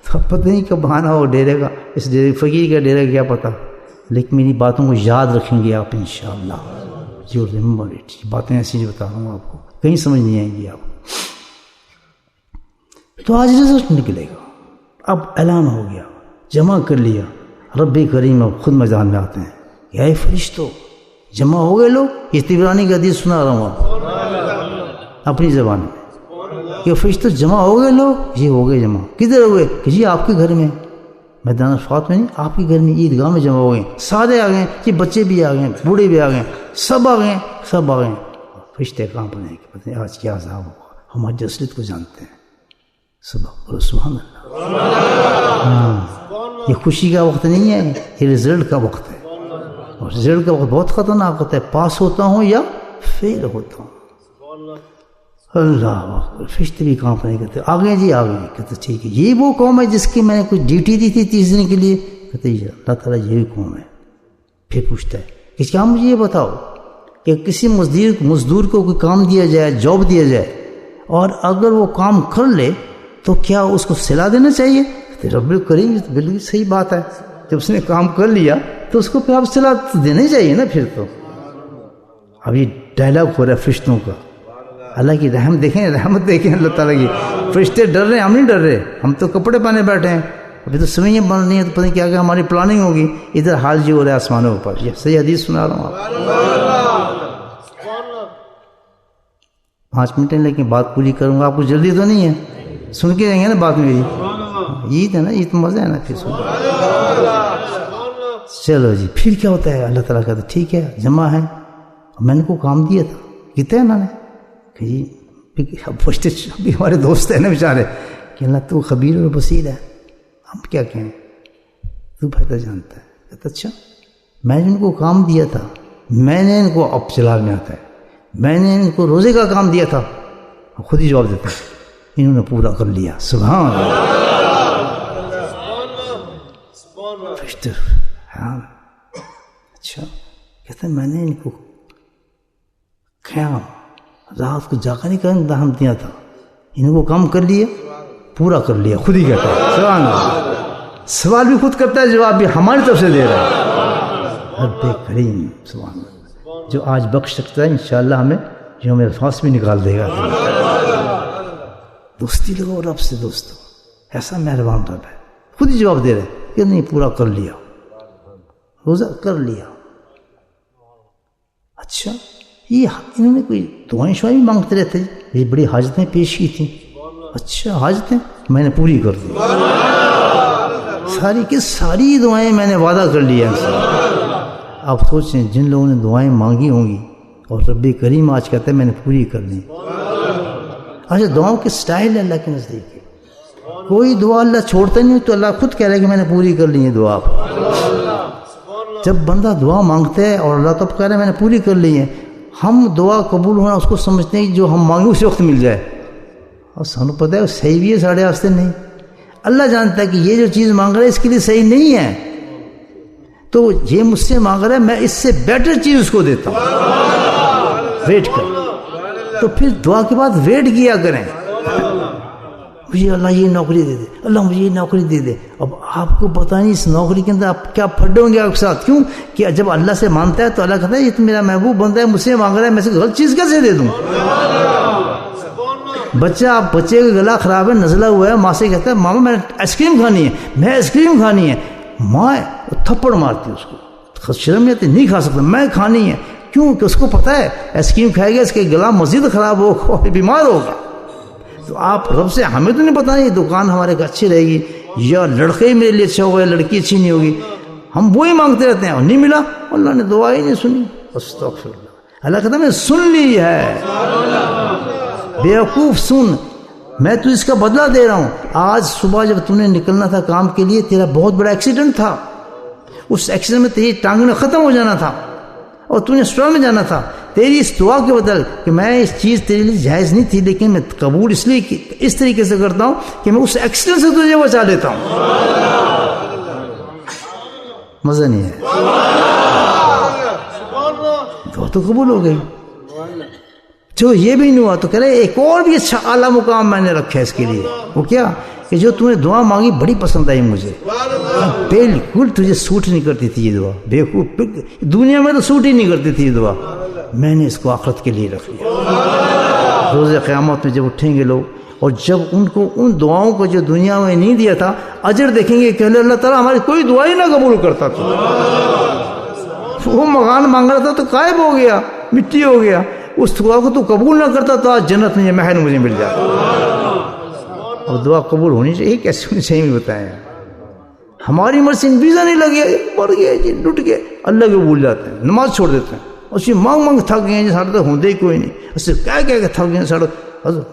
تو پتہ نہیں کب بہانہ ہو ڈیرے کا، اس ڈیرے فقیر کا ڈیرے کیا پتہ. لیکن میری باتوں کو یاد رکھیں گے آپ انشاءاللہ. جو ریمبر اٹ، باتیں ایسی جو بتا رہا ہوں آپ کو، کہیں سمجھ نہیں آئیں گی آپ کو. تو آج رزلٹ نکلے گا. اب اعلان ہو گیا، جمع کر لیا. رب کریم اب خود میدان میں آتے ہیں. اے فرشتوں جمع ہو گئے لوگ. یہ طبرانی کا حدیث سنا رہا ہوں آپ اپنی زبان میں کہ فرشتوں جمع ہو گئے لوگ. یہ ہو گئے جمع. کدھر ہو گئے؟ کہ جی آپ کے گھر میں، میدان عرفات میں نہیں، آپ کے گھر میں عیدگاہ میں جمع ہو گئے. سارے آ گئے، یہ بچے بھی آ گئے، بوڑھے بھی آ گئے، سب آ گئے، سب آ گئے. فرشتے کہاں پر ہیں کہ پتہ نہیں آج کیا عذاب ہوگا. ہم آج اصلیت کو جانتے ہیں. سبحان اللہ. ہاں، یہ خوشی کا وقت نہیں ہے، یہ رزلٹ کا وقت ہے. اور رزلٹ کا وقت بہت خطرناک ہوتا ہے. پاس ہوتا ہوں یا فیل ہوتا ہوں. اللہ اکبر. فرشتے بھی کہاں پر نہیں کہتے آ گئے جی آ گئے. کہتے ٹھیک ہے. یہ وہ قوم ہے جس کی میں نے کچھ ڈیوٹی دی تھی 30 دن کے لیے. کہتے یہ اللہ تعالیٰ یہی قوم ہے. پھر پوچھتا ہے کہ کیا مجھے یہ بتاؤ کہ کسی مزدور کو کوئی کام دیا جائے، جاب دیا جائے، اور اگر وہ کام کر لے تو کیا اس کو صلا دینا چاہیے؟ رب کریم بالکل صحیح بات ہے. جب اس نے کام کر لیا تو اس کو پھر آپ صلا دینا ہی چاہیے نا. پھر تو اب یہ ڈائلاگ ہو رہا ہے فرشتوں کا. اللہ کی رحم دیکھیں، رحمت دیکھیں اللہ تعالیٰ کی. فرشتے ڈر رہے ہیں، ہم نہیں ڈر رہے. ہم تو کپڑے پہنے بیٹھے ہیں. ابھی تو سوئیں بن رہی ہیں، تو پتہ نہیں کیا ہماری پلاننگ ہوگی. ادھر حال جی ہو رہا ہے آسمانوں پر. یہ صحیح حدیث سنا رہا ہوں آپ. 5 منٹ لیکن بات پوری کروں گا. آپ کو جلدی تو نہیں ہے؟ سن کے رہیں گے نا بات میری. عید ہے نا، عید مزہ ہے نا. پھر سن چلو جی. پھر کیا ہوتا ہے؟ اللہ تعالیٰ کہتا ہے ٹھیک ہے جمع ہے. میں نے کو کام دیا تھا. کتنے انہوں نے کہ جی پوچھتے بھی ہمارے دوست ہیں نا بیچارے کہ اللہ تو خبیر اور بصیر ہے، ہم کیا کہیں، تو بہتر جانتا ہے. کہتا اچھا میں نے ان کو کام دیا تھا، میں نے ان کو اب چلانے آتا ہے، میں نے ان کو روزے کا کام دیا تھا. خود ہی جواب دیتا ہے انہوں نے پورا کر لیا. سبحان اللہ. ہاں اچھا. کہتا ہے میں نے ان کو قیام رات کو جاگا نہیں کرنے دہم دیا تھا، ان کو کام کر لیا، پورا کر لیا. خود ہی کہتا ہے. سبحان اللہ. سوال بھی خود کرتا ہے، جواب بھی ہماری طرف سے دے رہا ہے. رب کریم سبحان اللہ جو آج بخش سکتا ہے انشاءاللہ ہمیں یوم الفاظ بھی نکال دے گا. دوستی لگو رب سے دوستو، ایسا مہربان رب ہے. خود ہی جواب دے رہے کہ نہیں پورا کر لیا، روزہ کر لیا. اچھا یہ انہوں نے کوئی دعائیں شوائیں بھی مانگتے رہتے، یہ بڑی حاجتیں پیش کی تھیں. اچھا حاجتیں میں نے پوری کر دی، ساری کی ساری دعائیں میں نے وعدہ کر لیا. آپ سوچیں جن لوگوں نے دعائیں مانگی ہوں گی اور رب کریم آج کہتا ہے میں نے پوری کر دی. اچھا دعاؤں کے سٹائل ہے اللہ کے نزدیک. کوئی دعا اللہ چھوڑتا نہیں تو اللہ خود کہہ رہا ہے کہ میں نے پوری کر لی ہے دعا. جب بندہ دعا مانگتا ہے اور اللہ تب کہہ رہا ہے میں نے پوری کر لی ہے، ہم دعا قبول ہونا اس کو سمجھتے ہیں کہ جو ہم مانگیں اسی وقت مل جائے، اور سانو پتہ ہے صحیح بھی ہے ساڑھے واسطے نہیں. اللہ جانتا ہے کہ یہ جو چیز مانگ رہا ہے اس کے لیے صحیح نہیں ہے، تو یہ مجھ سے مانگ رہا ہے میں اس سے بیٹر چیز اس کو دیتا ہوں. ویٹ کر. تو پھر دعا کے بعد ویٹ کیا کریں. مجھے اللہ یہ نوکری دے دے، اللہ مجھے یہ نوکری دے دے. اب آپ کو پتہ نہیں اس نوکری کے اندر آپ کیا پھڈے ہوں گے آپ کے ساتھ. کیوں کہ جب اللہ سے مانگتا ہے تو اللہ کہتا ہے یہ تو میرا محبوب بندہ ہے، مجھ سے مانگ رہا ہے، میں سے غلط چیز کیسے دے دوں. بچے کا گلا خراب ہے، نزلہ ہوا ہے، ماں سے کہتا ہے ماما میں نے آئس کریم کھانی ہے، میں آئس کریم کھانی ہے. ماں تھپڑ مارتی ہے اس کو، شرم نہیں آتی، نہیں کھا سکتا، میں کھانی ہے. کیوں کہ اس کو پتہ ہے آئس کریم کھائے گا اس کے گلا مزید خراب ہوگا، بیمار ہوگا. تو آپ رب سے ہمیں تو نہیں پتا، نہیں دکان ہمارے کو اچھی رہے گی یا لڑکے ہی میرے لیے اچھا ہوگا یا لڑکی اچھی نہیں ہوگی، ہم وہی مانگتے رہتے ہیں اور نہیں ملا، اللہ نے دعا ہی نہیں سنی. استغفر اللہ. اللہ کہتا میں سن لی ہے، بیوقوف سن، میں تو اس کا بدلہ دے رہا ہوں. آج صبح جب تم نے نکلنا تھا کام کے لیے، تیرا بہت بڑا ایکسیڈنٹ تھا، اس ایکسیڈنٹ میں تیری ٹانگیں ختم ہو جانا تھا اور تو نے اسٹور میں جانا تھا. تیری اس دعا کے بدل کہ میں اس چیز تیرے لیے جائز نہیں تھی لیکن میں قبول اس لیے اس طریقے سے کرتا ہوں کہ میں اس ایکسیڈنٹ سے تجھے بچا لیتا ہوں. مزہ نہیں ہے، دعا تو قبول ہو گئی. جو یہ بھی نہیں ہوا تو کہہ رہے ایک اور بھی اچھا اعلیٰ مقام میں نے رکھا ہے اس کے لیے. وہ کیا کہ جو تم نے دعا مانگی بڑی پسند آئی مجھے، بالکل تجھے سوٹ نہیں کرتی تھی یہ دعا، بیوقوف، دنیا میں تو سوٹ ہی نہیں کرتی تھی یہ دعا، میں نے اس کو آخرت کے لیے رکھ لیا. روز قیامت میں جب اٹھیں گے لوگ اور جب ان کو ان دعاؤں کو جو دنیا میں نہیں دیا تھا اجر دیکھیں گے کہ اللہ تعالیٰ ہماری کوئی دعا ہی نہ قبول کرتا تھا. وہ مکان مانگ رہا تھا تو غائب ہو گیا، مٹی ہو گیا، اس دعا کو تو قبول نہ کرتا تو آج جنت میں یہ محل مجھے مل جاتا. اب دعا قبول ہونی چاہیے، کیسے ہونی چاہیے بتائیں. ہماری مرضی ویزا نہیں لگے، مر گئے جی، لٹ گئے، اللہ کو بھول جاتے ہیں، نماز چھوڑ دیتے ہیں، اسی مانگ تھک گئے ہیں، سارے تو ہوتے ہی کوئی نہیں، اس سے کہہ کہ تھک گئے سارے.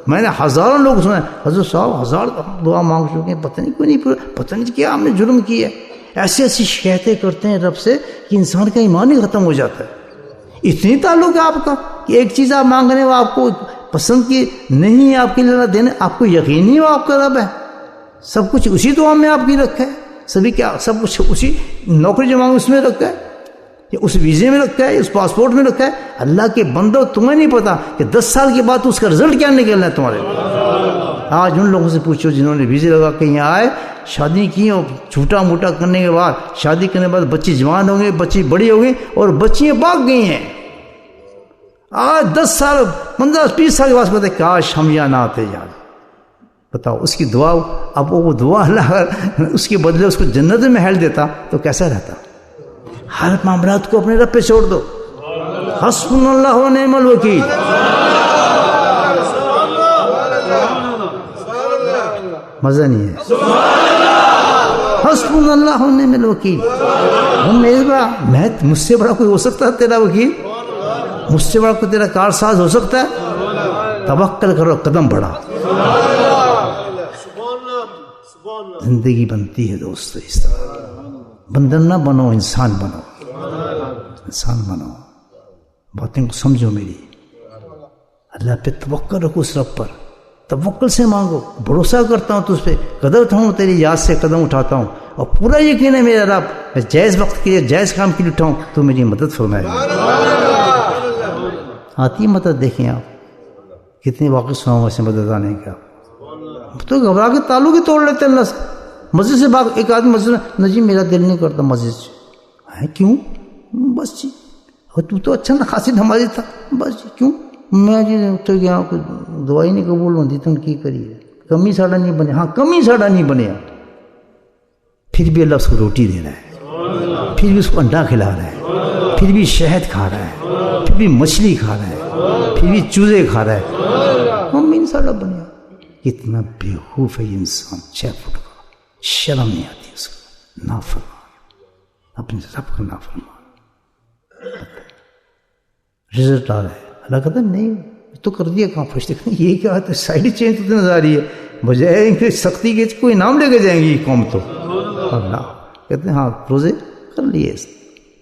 میں نے ہزاروں لوگ سنا حضرت صاحب 1000 دعا مانگ چکے ہیں، پتہ نہیں کوئی نہیں، پتہ نہیں کیا ہم نے جرم کیا ہے. ایسی ایسی شکایتیں کرتے ہیں رب سے کہ انسان کا ایمان ہی ختم ہو جاتا ہے. اتنی تعلق ہے آپ کا کہ ایک چیز آپ مانگ رہے ہو آپ کو پسند کی نہیں ہے، آپ کے لیے دینے، آپ کو یقین نہیں ہو آپ کا رب ہے، سب کچھ اسی دعا میں آپ کی رکھا ہے، سبھی کیا سب کچھ اسی نوکری جو مانگو اس میں رکھا ہے، یا اس ویزے میں رکھا ہے، اس پاسپورٹ میں رکھا ہے. اللہ کے بندو تمہیں نہیں پتا کہ 10 سال کے بعد اس کا رزلٹ کیا نکلنا ہے تمہارے. آج ان لوگوں سے پوچھو جنہوں نے ویزے لگا کے یہاں آئے، شادی کی اور جھوٹا موٹا کرنے کے بعد، شادی کرنے کے بعد بچی جوان ہوں گے، بچی بڑی ہو گئی اور بچیاں بھاگ گئی ہیں. آج 10 سال 15-20 سال کے بعد کہتے کاش ہم یہاں نہ آتے یار. بتاؤ اس کی دعا، اب وہ دعا اللہ اس کے بدلے اس کو جنت میں محل دیتا تو کیسا رہتا. ہر معاملات کو اپنے رب پہ چھوڑ دو. حسبنا اللہ و نعم الوکیل. مزہ نہیں ہے. حسبنا اللہ و نعم الوکیل. میں مجھ سے بڑا کوئی ہو سکتا ہے تیرا وکیل؟ مجھ سے بڑا کوئی تیرا کارساز ہو سکتا ہے؟ توکل کرو، قدم بڑھا. زندگی بنتی ہے دوست اس طرح. بندر نہ بنو، انسان بنو، انسان بنو. باتیں کو سمجھو میری. اللہ پہ توکل رکھو، اس رب پر توکل سے مانگو. بھروسہ کرتا ہوں تو اس پہ قدم اٹھاؤں، تیری یاد سے قدم اٹھاتا ہوں اور پورا یقین ہے میرا رب میں جائز وقت کے لیے جائز کام کے لیے اٹھاؤں تو میری مدد فرمائے گا. آتی مدد دیکھیں آپ کتنے واقع سنا ہوا سے مدد آنے کا. تو گھبرا کے تعلق ہی توڑ لیتے اللہ سے. مسجد سے بھاگ، ایک آدمی مسجد میں، جی میرا دل نہیں کرتا مسجد سے. کیوں؟ بس جی تو تو اچھا نا خاصی نمازی تھا، بس جی کیوں؟ میں جی تو یہاں کوئی دعائی نہیں قبول ہوتی تم کی کریے، کمی ساڑا نہیں بنے. ہاں کمی ساڑا نہیں بنے، پھر بھی اللہ اس کو روٹی دے رہا ہے، پھر بھی اس کو انڈا کھلا رہا ہے، پھر بھی شہد کھا رہا ہے، پھر بھی مچھلی کھا رہا ہے، پھر بھی چوزے کھا رہا ہے. کمی ساڑا بنے. کتنا بیوقوف ہے یہ انسان. 6 فٹ کا، شرم نہیں آتی اس کو. نافرمان، اپنے رب کا نافرمان. رزلٹ آ رہا ہے، اللہ کہتا ہے نہیں تو کر دیا کام. فرشتے کہتے ہیں یہ کیا ہے، سائڈ چینج تو نظر آ رہی ہے، بجائے ان کی سختی کے کوئی نام لے کے جائیں گی یہ قوم. تو اللہ کہتے ہیں ہاں روزے کر لیے،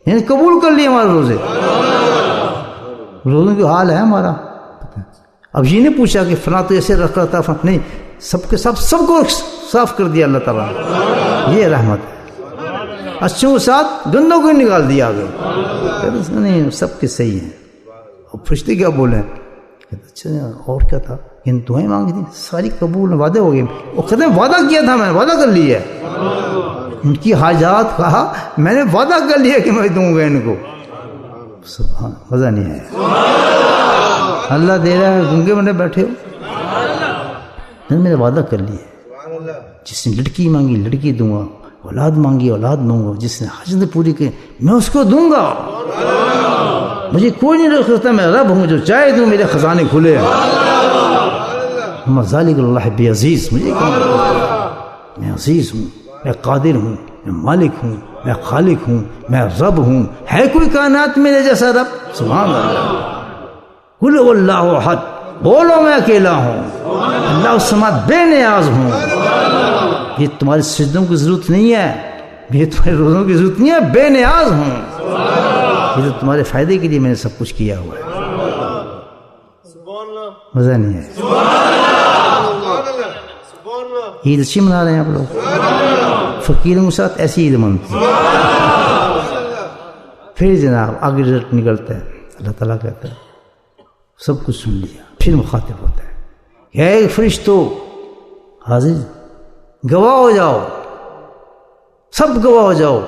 یعنی قبول کر لیے ہمارے روزے. روزوں کی حال ہے ہمارا. اب یہ نہیں پوچھا کہ فلاں تو ایسے رکھ رہا تھا، نہیں، سب کے سب کو صاف کر دیا اللہ تعالیٰ نے. یہ رحمت ہے. اچھوں کے ساتھ گندوں کو نکال دیا آگے. نہیں سب کے صحیح ہیں. اور فرشتے کیا بولیں اچھا اور کیا تھا؟ ان دعائیں مانگی تھیں ساری قبول وعدے ہو گئے. وہ کہتے ہیں وعدہ کیا تھا، میں نے وعدہ کر لیا ہے. ان کی حاجات کہا میں نے وعدہ کر لیا کہ میں دوں گا ان کو. سبحان، مزہ نہیں آیا. اللہ دے رہا ہے، گنگے بنے بیٹھے ہو. میں نے وعدہ کر لیا. جس نے لڑکی مانگی لڑکی دوں گا، اولاد مانگی اولاد دوں گا، جس نے حاجت پوری کی میں اس کو دوں گا. مجھے کوئی نہیں روک سکتا، میں رب ہوں جو چاہے دوں، میرے خزانے کھلے ہیں. ذالک اللہ بعزیز، مجھے میں عزیز ہوں، میں قادر ہوں، میں مالک ہوں، میں خالق ہوں، میں رب ہوں. ہے کوئی کائنات میرے جیسا رب؟ سبحان اللہ. قل هو اللہ احد، بولو میں اکیلا ہوں. اللہ الصمد، بے نیاز ہوں. یہ تمہارے سجدوں کی ضرورت نہیں ہے، یہ تمہارے روزوں کی ضرورت نہیں ہے، بے نیاز ہوں. یہ تو تمہارے فائدے کے لیے میں نے سب کچھ کیا ہوا ہے. مزہ نہیں ہے. عید اچھی منا رہے ہیں آپ لوگ، فقیروں کے ساتھ ایسی عید منتی. پھر جناب آگے رزلٹ نکلتا ہے. اللہ تعالیٰ کہتا ہے سب کچھ سن لیا. پھر مخاطب ہوتا ہے کہ اے فرشتو حاضر گواہ ہو جاؤ، سب گواہ ہو جاؤ.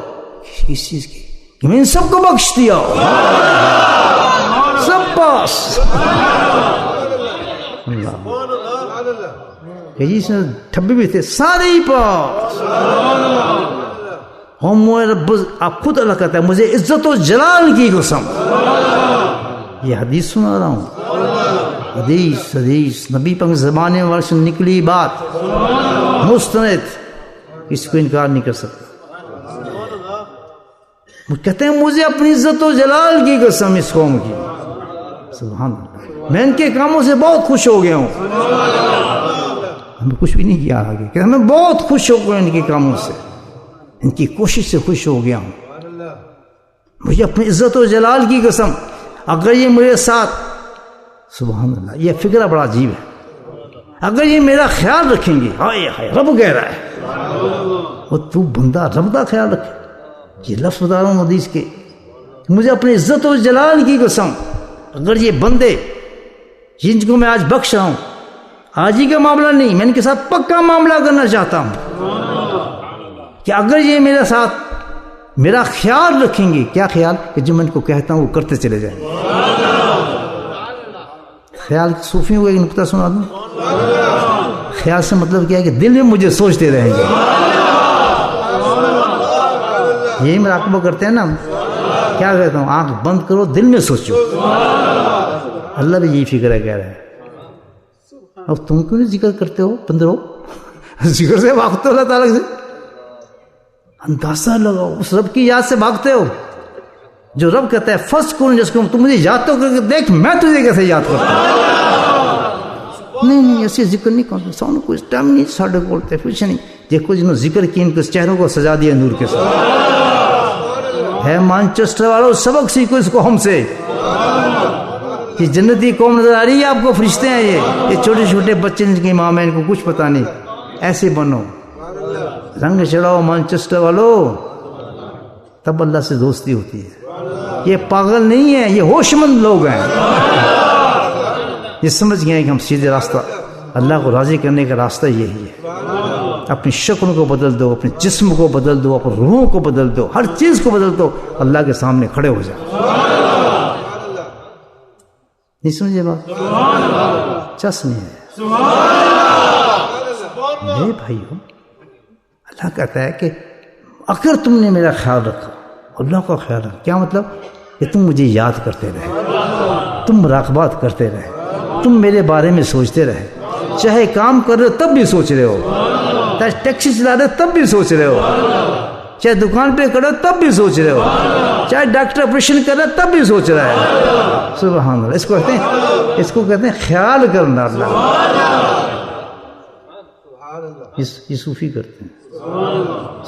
کس چیز کی؟ کہ میں ان سب کو بخش دیا. سب پاس. اللہ کہ جس میں ٹھبے بھی تھے سارے ہی پاس. آپ خود اللہ کہتا ہے مجھے عزت و جلال کی قسم. یہ حدیث سنا رہا ہوں، حدیث نبی پاک زبان ورش نکلی بات مستند، اس کو انکار نہیں کر سکتا. وہ کہتے ہیں مجھے اپنی عزت و جلال کی قسم اس قوم کی. سبحان اللہ، میں ان کے کاموں سے بہت خوش ہو گیا ہوں. ہمیں کچھ بھی نہیں کیا آگے کہ میں بہت خوش ہو گیا ان کے کاموں سے، ان کی کوشش سے خوش ہو گیا ہوں. مجھے اپنی عزت و جلال کی قسم اگر یہ میرے ساتھ، سبحان اللہ، یہ فکرہ بڑا عجیب ہے، اگر یہ میرا خیال رکھیں گے، ہائے ہائے رب کہہ رہا ہے، اور تو بندہ رب کا خیال رکھے. یہ لفظ بتا رہا ہوں حدیث کے، مجھے اپنی عزت و جلال کی قسم اگر یہ بندے جن کو میں آج بخش رہا ہوں، آج ہی کا معاملہ نہیں، میں ان کے ساتھ پکا معاملہ کرنا چاہتا ہوں کہ اگر یہ میرے ساتھ میرا خیال رکھیں گے. کیا خیال؟ کہ جو میں ان کو کہتا ہوں وہ کرتے چلے جائیں. خیال صوفیوں کو ایک نقطہ سنا دوں. خیال سے مطلب کیا ہے کہ دل میں مجھے سوچتے رہیں گے. یہی مراقبہ کرتے ہیں نا. کیا کہتا ہوں؟ آنکھ بند کرو، دل میں سوچو. اللہ بھی یہی فکر ہے کہہ رہا ہے. اب تم کیوں نہیں ذکر کرتے ہو؟ بندرو ذکر سے بھاگتے ہو، اللہ تعالیٰ سے اندازہ لگاؤ. اس رب کی یاد سے بھاگتے ہو جو رب کہتا ہے فرسٹ کون جس کو تم مجھے یاد تو کر کے دیکھ میں تجھے کیسے یاد کرتا ہوں. نہیں ایسے ذکر نہیں کرتے. سانو کوئی ٹائم نہیں ساڈے کول تے کچھ نہیں. دیکھو جنہوں ذکر کی ان کے چہروں کو سجا دیا نور کے ساتھ. ہے مانچسٹر والوں سبق سیکھو اس کو ہم سے. یہ جنتی قوم نظر آ رہی ہے آپ کو؟ فرشتے ہیں یہ چھوٹے چھوٹے بچے جن کی ماں میں ان کو کچھ پتہ نہیں. ایسے بنو، رنگ چڑھاؤ مانچسٹر والوں، تب اللہ سے دوستی ہوتی ہے. یہ پاگل نہیں ہے، یہ ہوش مند لوگ ہیں. یہ سمجھ گئے کہ ہم سیدھے راستہ، اللہ کو راضی کرنے کا راستہ یہی ہے. اپنی شکل کو بدل دو، اپنے جسم کو بدل دو، اپنے روح کو بدل دو، ہر چیز کو بدل دو، اللہ کے سامنے کھڑے ہو جاؤ. نہیں سمجھے بات؟ چس نہیں ہے میرے بھائیو. اللہ کہتا ہے کہ اگر تم نے میرا خیال رکھا، اللہ کا خیال رکھا، کیا مطلب؟ کہ تم مجھے یاد کرتے رہے، تم مراقبات کرتے رہے، تم میرے بارے میں سوچتے رہے. چاہے کام کر رہے ہو تب بھی سوچ رہے ہو، چاہے ٹیکسی چلا رہے ہو تب بھی سوچ رہے ہو، چاہے دکان پہ کھڑے ہو تب بھی سوچ رہے ہو، چاہے ڈاکٹر آپریشن کر رہا ہے تب بھی سوچ رہا ہے. سبحان اللہ. اس کو کہتے ہیں خیال کرنا. اللہ یہ صوفی کرتے ہیں.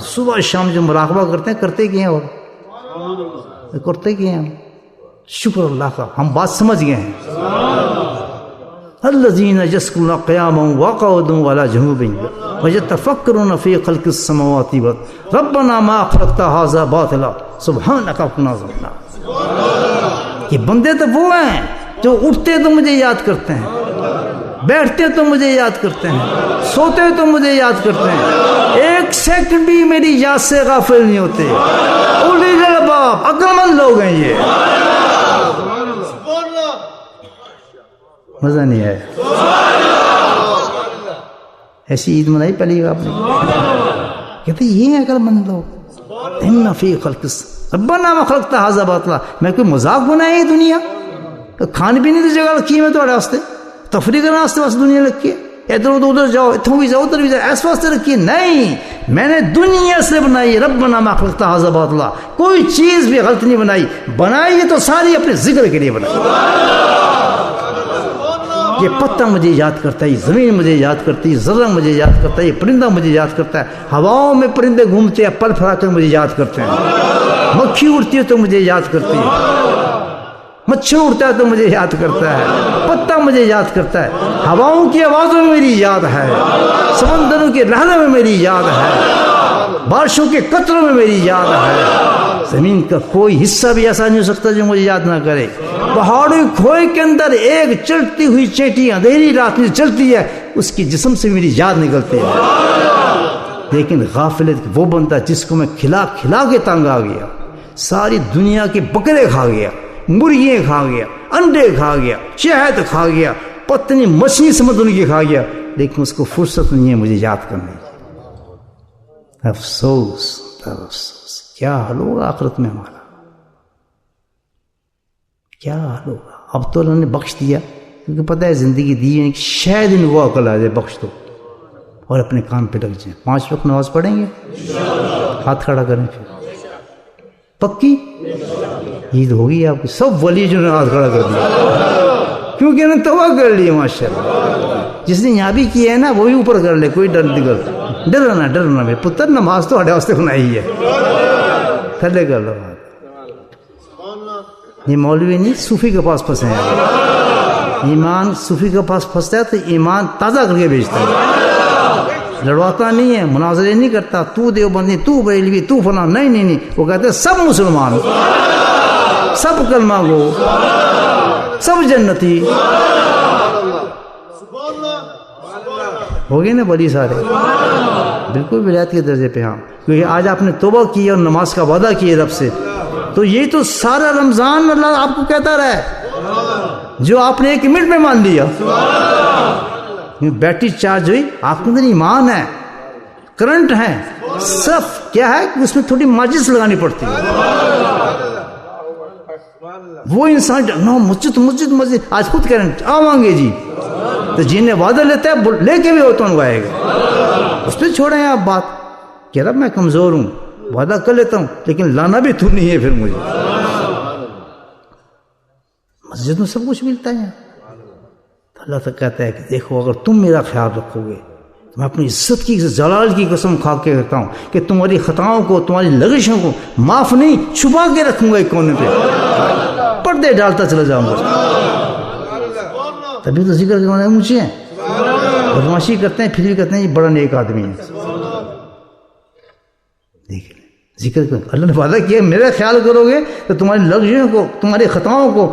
صبح شام جو مراقبہ کرتے ہیں کرتے کیا ہیں؟ اور کرتے کیا ہیں؟ شکر اللہ کا، ہم بات سمجھ گئے ہیں. الذین یذکرون قیاما وقعودا وعلی جنوبہم ویتفکرون فی خلق السماوات والارض ربنا ما خلقت ھذا باطلا سبحانک فقنا عذاب النار. یہ بندے تو وہ ہیں جو اٹھتے تو مجھے یاد کرتے ہیں, بیٹھتے تو مجھے یاد کرتے ہیں, سوتے تو مجھے یاد کرتے ہیں, ایک سیکنڈ بھی میری یاد سے غافل نہیں ہوتے. اولی الباب عقل مند لوگ ہیں یہ. مزہ نہیں آیا؟ ایسی عید منائی پہلی آپ نے؟ کہتے یہ ہیں عقل مند لوگ. ان فی خلق ربنا ما خلقت ھذا باطلا. میں کوئی مذاق بنایا یہ دنیا؟ کھانے پینے کی جگہ رکھی ہے میں تھوڑے واسطے, تفریح کرنے واسطے بس دنیا رکھی ہے. ادھر ادھر جاؤ, اتوں بھی جاؤ, ادھر بھی جاؤ, ایس واسطے رکھی ہے؟ نہیں, میں نے دنیا سے بنائی. ربنا ما خلقت ھذا باطلا. کوئی چیز بھی غلط نہیں بنائی. بنائی ہے تو ساری اپنے ذکر کے لیے بنائی. یہ پتہ مجھے یاد کرتا ہے, یہ زمین مجھے یاد کرتی ہے, ذرہ مجھے یاد کرتا ہے, یہ پرندہ مجھے یاد کرتا ہے, ہواؤں میں پرندے گھومتے ہیں پل پھلا کر مجھے یاد کرتے ہیں, مکھی اڑتی ہے تو مجھے یاد کرتی ہے, مچھر اڑتا ہے تو مجھے یاد کرتا ہے, پتا مجھے یاد کرتا ہے, ہواؤں کی آوازوں میں میری یاد ہے, سمندروں کے لہروں میں میری یاد ہے, بارشوں کے قطروں میں میری یاد ہے. زمین کا کوئی حصہ بھی ایسا نہیں ہو سکتا جو مجھے یاد نہ کرے. پہاڑی کھوئے کے اندر ایک چلتی ہوئی چیٹی اندھیری رات میں چلتی ہے, اس کی جسم سے میری یاد نکلتی ہے. لیکن غافل وہ بندہ جس کو میں کھلا کھلا کے تنگ آ گیا, ساری دنیا کے بکرے کھا گیا, مرغیاں کھا گیا, انڈے کھا گیا, شہد کھا گیا, پتنی مچھلی سمندر کی کھا گیا, لیکن اس کو فرصت نہیں ہے مجھے یاد کرنے کی. افسوس افسوس, کیا حال ہوگا آخرت میں ہمارا, کیا حال ہوگا. اب تو اللہ نے بخش دیا کیونکہ پتہ ہے زندگی دی ہے کہ شاید ان کو عقل آ جائے, بخش دو اور اپنے کام پہ لگ جائیں. 5 وقت نماز پڑھیں گے, ہاتھ کھڑا کریں, پھر پکی عید ہوگی آپ کی. سب ولی جو نے ہاتھ کھڑا کر دیا کیونکہ انہوں نے توبہ کر لی ماشاءاللہ. جس نے یہاں بھی کیا ہے نا وہ بھی اوپر کر لے, کوئی ڈر نہیں کرتا. ڈرنا میرے پتر, نماز تو ہڈے واسطے بنائی ہے, تھلے کر لو. یہ مولوی نہیں صوفی کے پاس پھنسے ہیں. ایمان صوفی کے پاس پھنستا ہے تو ایمان تازہ کر کے بیچتا ہے, لڑواتا نہیں ہے, مناظرے نہیں کرتا, تو دیوبندی, تو بریلوی, تو فلاں, نہیں. وہ کہتے ہیں سب مسلمان, سب کلمہ گو, سب جنتی. ہو گئے نا ولی سارے, بالکل ولایت کے درجے پہ. ہاں, کیونکہ آج آپ نے توبہ کی اور نماز کا وعدہ کیا رب سے, تو یہ تو سارا رمضان اللہ آپ کو کہتا رہا ہے جو آپ نے 1 منٹ میں مان لیا. بیٹری چارج ہوئی, آپ کے اندر ایمان ہے, کرنٹ ہے, صرف کیا ہے کہ اس میں تھوڑی ماچس لگانی پڑتی ہے. وہ انسان نو مسجد آج خود کرنٹ آوانگے جی, تو جنہیں وعدہ لیتا ہے لے کے بھی ہوتا ہوں آئے گا. اس پہ چھوڑیں آپ بات کہ رب میں کمزور ہوں, وعدہ کر لیتا ہوں لیکن لانا بھی تو نہیں ہے پھر مجھے. مسجد میں سب کچھ ملتا ہے. اللہ تو کہتا ہے کہ دیکھو اگر تم میرا خیال رکھو گے تو میں اپنی عزت کی جلال کی قسم کھا کے کہتا ہوں کہ تمہاری خطاؤں کو, تمہاری لغزشوں کو معاف نہیں, چھپا کے رکھوں گا ایک کونے پہ, پردے ڈالتا چلا جاؤں گا. تبھی تو ذکر کرنے اونچے ہیں, بدماشی کرتے ہیں پھر بھی کہتے ہیں یہ بڑا نیک آدمی ہے. دیکھ لیں ذکر کر, اللہ نے وعدہ کیا میرا خیال کرو گے تو تمہاری لغزشوں کو, تمہاری خطاؤں کو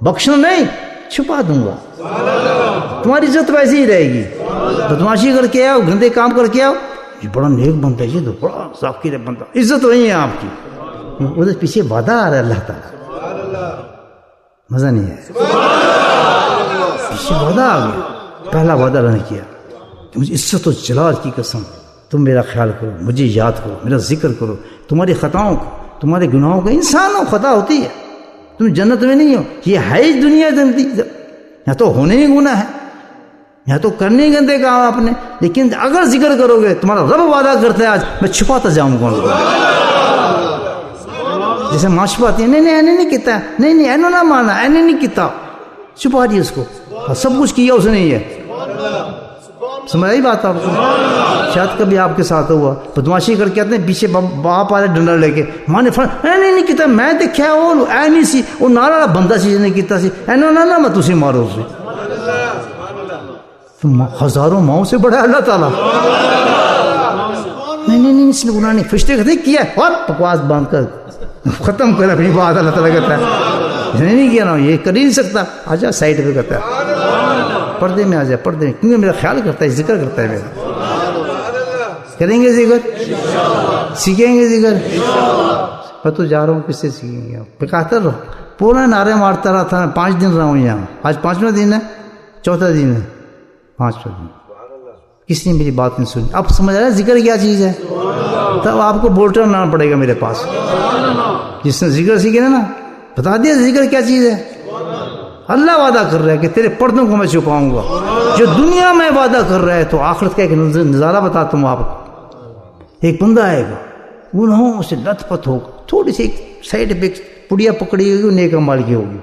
بخشنا نہیں, چھپا دوں گا. تمہاری عزت ویسی ہی رہے گی. بدماشی کر کے آؤ, گندے کام کر کے آؤ, یہ بڑا نیک بندہ ہے, یہ تو بڑا ذاکر بندہ, عزت وہی ہے آپ کی. ادھر پیچھے وعدہ آ رہا ہے اللہ تعالیٰ, مزہ نہیں ہے. پیچھے وعدہ آ گیا, پہلا وعدہ اللہ نے کیا کہ مجھے عزت و جلال کی قسم تم میرا خیال کرو, مجھے یاد کرو, میرا ذکر کرو, تمہاری خطاؤں کو, تمہارے گناہوں کو. انسان ہو, خطا ہوتی ہے, تم جنت میں نہیں ہو. یہ ہے ہی دنیا زندگی, یہاں تو ہونے ہی گناہ ہے, یہاں تو کرنے ہی گندے کام آپ نے. لیکن اگر ذکر کرو گے, تمہارا رب وعدہ کرتا ہے آج میں چھپاتا جاؤں گا. جیسے ماں چھپاتی ہے, نہیں نہیں کیتا, نہیں اینو نہ مانا, اینے نہیں کیتا, چھپا دی اس کو. سب کچھ کیا اس نے ہی ہے. سمجھ آئی بات آپ کو؟ شاید کبھی آپ کے ساتھ ہوا, بدماشی کر کے آتے ہیں, پیچھے باپ آ رہے ڈنڈا لے کے, ماں نے نہیں کیتا, میں دیکھا وہ اے نہیں سی, وہ نارا بندہ سی جس نے کیتا سی, اینو نہ میں تسی مارو اسے. ہزاروں ماؤں سے بڑا اللہ تعالیٰ. نہیں اس نے گناہ نہیں, فرشتے کہتے کیا ہے, اور بکواس باندھ کر ختم کر اپنی بات. اللہ تعالیٰ کہتا ہے اس نے نہیں کیا نا یہ کر ہی نہیں سکتا. آ جا سائڈ پہ کرتا ہے, پردے میں آ جا, پردے میں, کیونکہ میرا خیال کرتا ہے, ذکر کرتا ہے میرا. کریں گے ذکر, سیکھیں گے ذکر. میں تو جا رہا ہوں, کس سے سیکھیں گے؟ پکاتا رہو, پورا نعرے مارتا رہا تھا. 5 دن رہا ہوں یہاں. آج 5واں دن ہے, 4تھا دن ہے, 5واں دن. کس نے میری بات نہیں سنی؟ اب سمجھ آیا ذکر کیا چیز ہے؟ تب آپ کو بولٹر آنا پڑے گا میرے پاس. جس نے ذکر سیکھے نا, بتا دیا ذکر کیا چیز ہے. اللہ وعدہ کر رہا ہے کہ تیرے پردوں کو میں چھپاؤں گا. جو دنیا میں وعدہ کر رہا ہے, تو آخرت کا ایک نظارہ بتاتا ہوں آپ کو. ایک بندہ آئے گا, گناہوں سے لت پت ہوگا, تھوڑی سی ایک سائڈ پہ پڑیا پکڑی ہوگی, نیک مال کی ہوگی,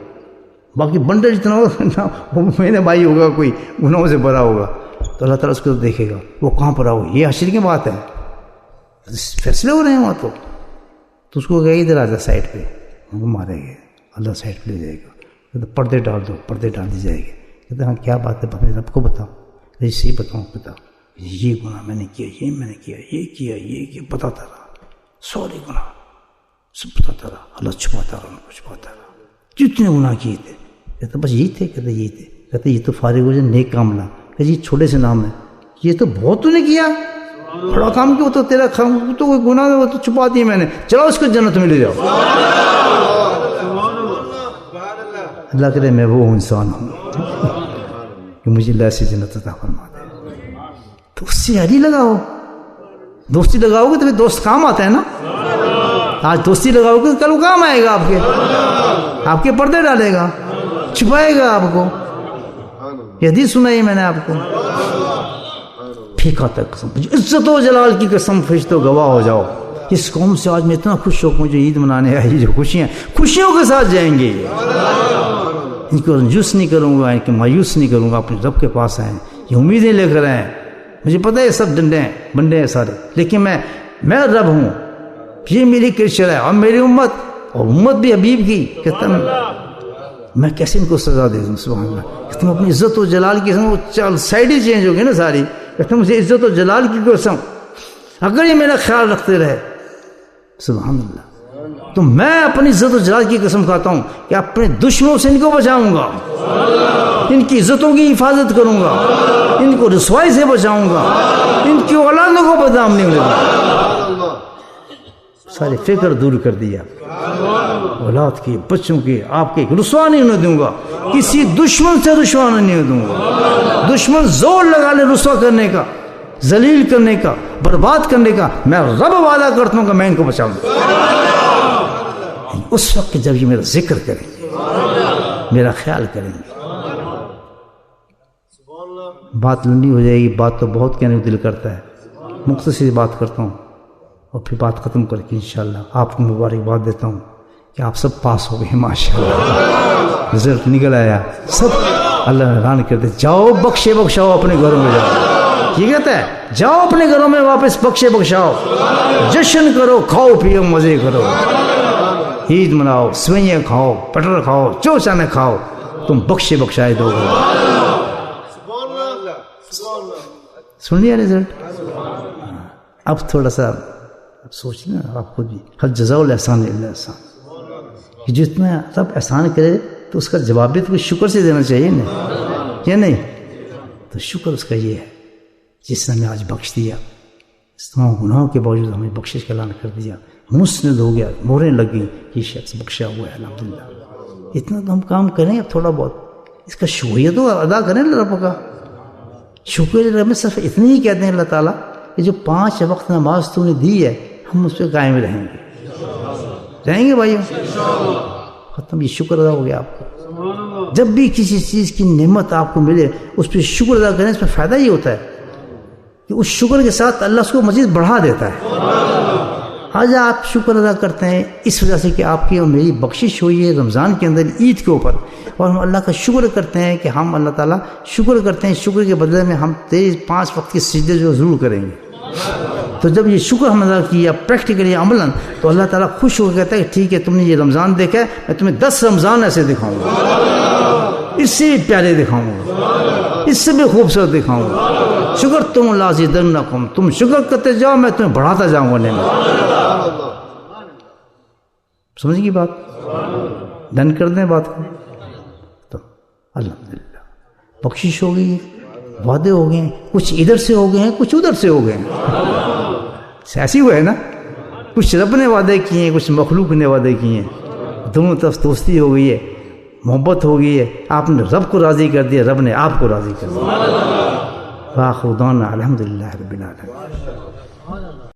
باقی بنڈل جتنا ہوگا وہ میرے بھائی ہوگا, کوئی گناہوں سے بھرا ہوگا. تو اللہ تعالیٰ اس کو دیکھے گا, وہ کہاں پر آؤ, یہ حشر کی بات ہے, فیصلے ہو رہے ہیں وہاں. تو اس کو کہے ادھر آ جا سائڈ پہ, وہ مارے گے, اللہ سائڈ پہ لے جائے گا. پردے ڈال دو, پردے ڈال دی جائے گی. کہتے ہاں کیا بات ہے, اپنے رب کو بتاؤ. ایسے بتاؤ, بتاؤ یہ گناہ میں نے کیا, یہ میں نے کیا, یہ کیا, یہ کیا, بتاتا رہا. سوری گناہ سب بتاتا رہا. اللہ چھپاتا رہا, چھپاتا رہا. کتنے گناہ کیے تھے؟ کہتے بس یہی تھے. کہتے یہی تھے. کہتے یہ تو فارغ ہو جائے, نیک کام لا. کہ یہ چھوٹے سے نام ہے, یہ تو بہت تو نے کیا, بڑا کام کیا, وہ تو تیرا تو کوئی گناہ وہ تو چھپا دیا میں نے, چلو اس کو جنت میں لے جاؤ. اللہ کرے میں وہ انسان ہوں کہ مجھے اللہ سے جنت عطا فرما دے. تو اس سے یاری لگاؤ, دوستی لگاؤ گے تو پھر دوست کام آتا ہے نا. آج دوستی لگاؤ گے تو کل وہ کام آئے گا, آپ کے پردے ڈالے گا, چھپائے گا آپ کو. یہ حدیث سنائی میں نے آپ کو. پھینکا تک قسم, عزت و جلال کی قسم, فرشتوں گواہ ہو جاؤ. اس قوم سے آج میں اتنا خوش ہوں, مجھے عید منانے آئی, جو خوشیاں خوشیوں کے ساتھ جائیں گے. ان کو رنجوس نہیں کروں گا, ان کو مایوس نہیں کروں گا, اپنے رب کے پاس آئیں, یہ امیدیں لے کر آئیں. مجھے پتہ ہے سب ڈنڈے ہیں, بندے ہیں سارے, لیکن میں رب ہوں. یہ میری کرشر ہے, اور میری امت, اور امت بھی حبیب کی. کہتا میں کیسے ان کو سزا دے دوں. سبحان اللہ. کہتا ہوں اپنی عزت و جلال کی قسم, وہ سائڈ ہی چینج ہو گئی نا ساری. کہتا ہوں مجھے عزت و جلال کی قسم, اگر یہ میرا خیال رکھتے رہے, سبحان اللہ, تو میں اپنی عزت و جلال کی قسم کھاتا ہوں کہ اپنے دشمنوں سے ان کو بچاؤں گا, ان کی عزتوں کی حفاظت کروں گا, ان کو رسوائی سے بچاؤں گا, ان کی اولادوں کو بدنام نہیں ہونے دوں. سارے فکر دور کر دیا, اولاد کی, بچوں کی, آپ کے رسوا نہیں ہونے دوں گا, کسی دشمن سے رسوا نہیں دوں گا. دشمن زور لگا لے رسوا کرنے کا, ذلیل کرنے کا, برباد کرنے کا, میں رب وعدہ کرتا ہوں کہ میں ان کو بچاؤں گا. اس وقت جب یہ میرا ذکر کریں گے, میرا خیال کریں گے. بات لمبی ہو جائے گی, بات تو بہت کہنے کو دل کرتا ہے, مختصر بات کرتا ہوں اور پھر بات ختم کر کے انشاءاللہ آپ کو مبارکباد دیتا ہوں کہ آپ سب پاس ہو گئے ماشاءاللہ. رزلٹ نکل آیا, سب اللہ نے اعلان کر دے, جاؤ بخشے بخشاؤ اپنے گھروں میں جاؤ. یہ کہتا ہے جاؤ اپنے گھروں میں واپس بخشے بخشاؤ, جشن کرو, کھاؤ پیو, مزے کرو, عید مناؤ, سوئیاں کھاؤ, بٹر کھاؤ, جو چاہے کھاؤ, تم بخشے بخشائے دو گے. سن لیا رزلٹ؟ اب تھوڑا سا سوچنا آپ خود بھی, حل جزاء الاحسان الا الاحسان, کہ جتنا رب احسان کرے تو اس کا جواب بھی تو کچھ شکر سے دینا چاہیے نا, یا نہیں؟ تو شکر اس کا یہ ہے جس نے ہمیں آج بخش دیا, اس تمام گناہوں کے باوجود ہمیں بخشش کا اعلان کر دیا, مسند ہو گیا, موریں لگ گئیں, یہ شخص بخشا ہوا ہے الحمدللہ. اتنا تو ہم کام کریں اب تھوڑا بہت, اس کا شکریہ تو ادا کریں رب کا. شکر رب میں صرف اتنی ہی کہتے ہیں اللہ تعالیٰ کہ جو 5 وقت نماز تو نے دی ہے, ہم اس پہ قائم رہیں گے بھائیوں. ختم, یہ شکر ادا ہو گیا آپ کا. جب بھی کسی چیز کی نعمت آپ کو ملے اس پہ شکر ادا کریں, اس میں فائدہ یہ ہوتا ہے کہ اس شکر کے ساتھ اللہ اس کو مزید بڑھا دیتا ہے. آج آپ شکر ادا کرتے ہیں اس وجہ سے کہ آپ کی اور میری بخشش ہوئی ہے رمضان کے اندر عید کے اوپر, اور ہم اللہ کا شکر کرتے ہیں کہ ہم اللہ تعالیٰ شکر کرتے ہیں, شکر کے بدلے میں ہم 5 وقت کے سجدے جو ضرور کریں گے. تو جب یہ شکر ہم ادا کیا پریکٹیکلی عملاً, تو اللہ تعالیٰ خوش ہو کے کہتا ہے کہ ٹھیک ہے تم نے یہ رمضان دیکھا ہے, میں تمہیں 10 رمضان ایسے دکھاؤں گا, اس سے بھی پیارے دکھاؤں گا, اس سے بھی خوبصورت دکھاؤں گا. شکر تم لازیدنکم, تم شکر کرتے جاؤ, میں تمہیں بڑھاتا جاؤں گا نعمت. سمجھ گئی بات؟ ڈن کر دیں بات کو. تو الحمدللہ بخشش ہو گئی، وعدے ہو گئے ہیں، کچھ ادھر سے ہو گئے ہیں، کچھ ادھر سے ہو گئے ہیں. ایسی ہوا ہے نا، کچھ رب نے وعدے کیے ہیں، کچھ مخلوق نے وعدے کیے ہیں. دونوں طرف دوستی ہو گئی ہے، محبت ہو گئی ہے. آپ نے رب کو راضی کر دیا، رب نے آپ کو راضی کر دیا. وآخر دعوانا الحمدللہ رب العالمین.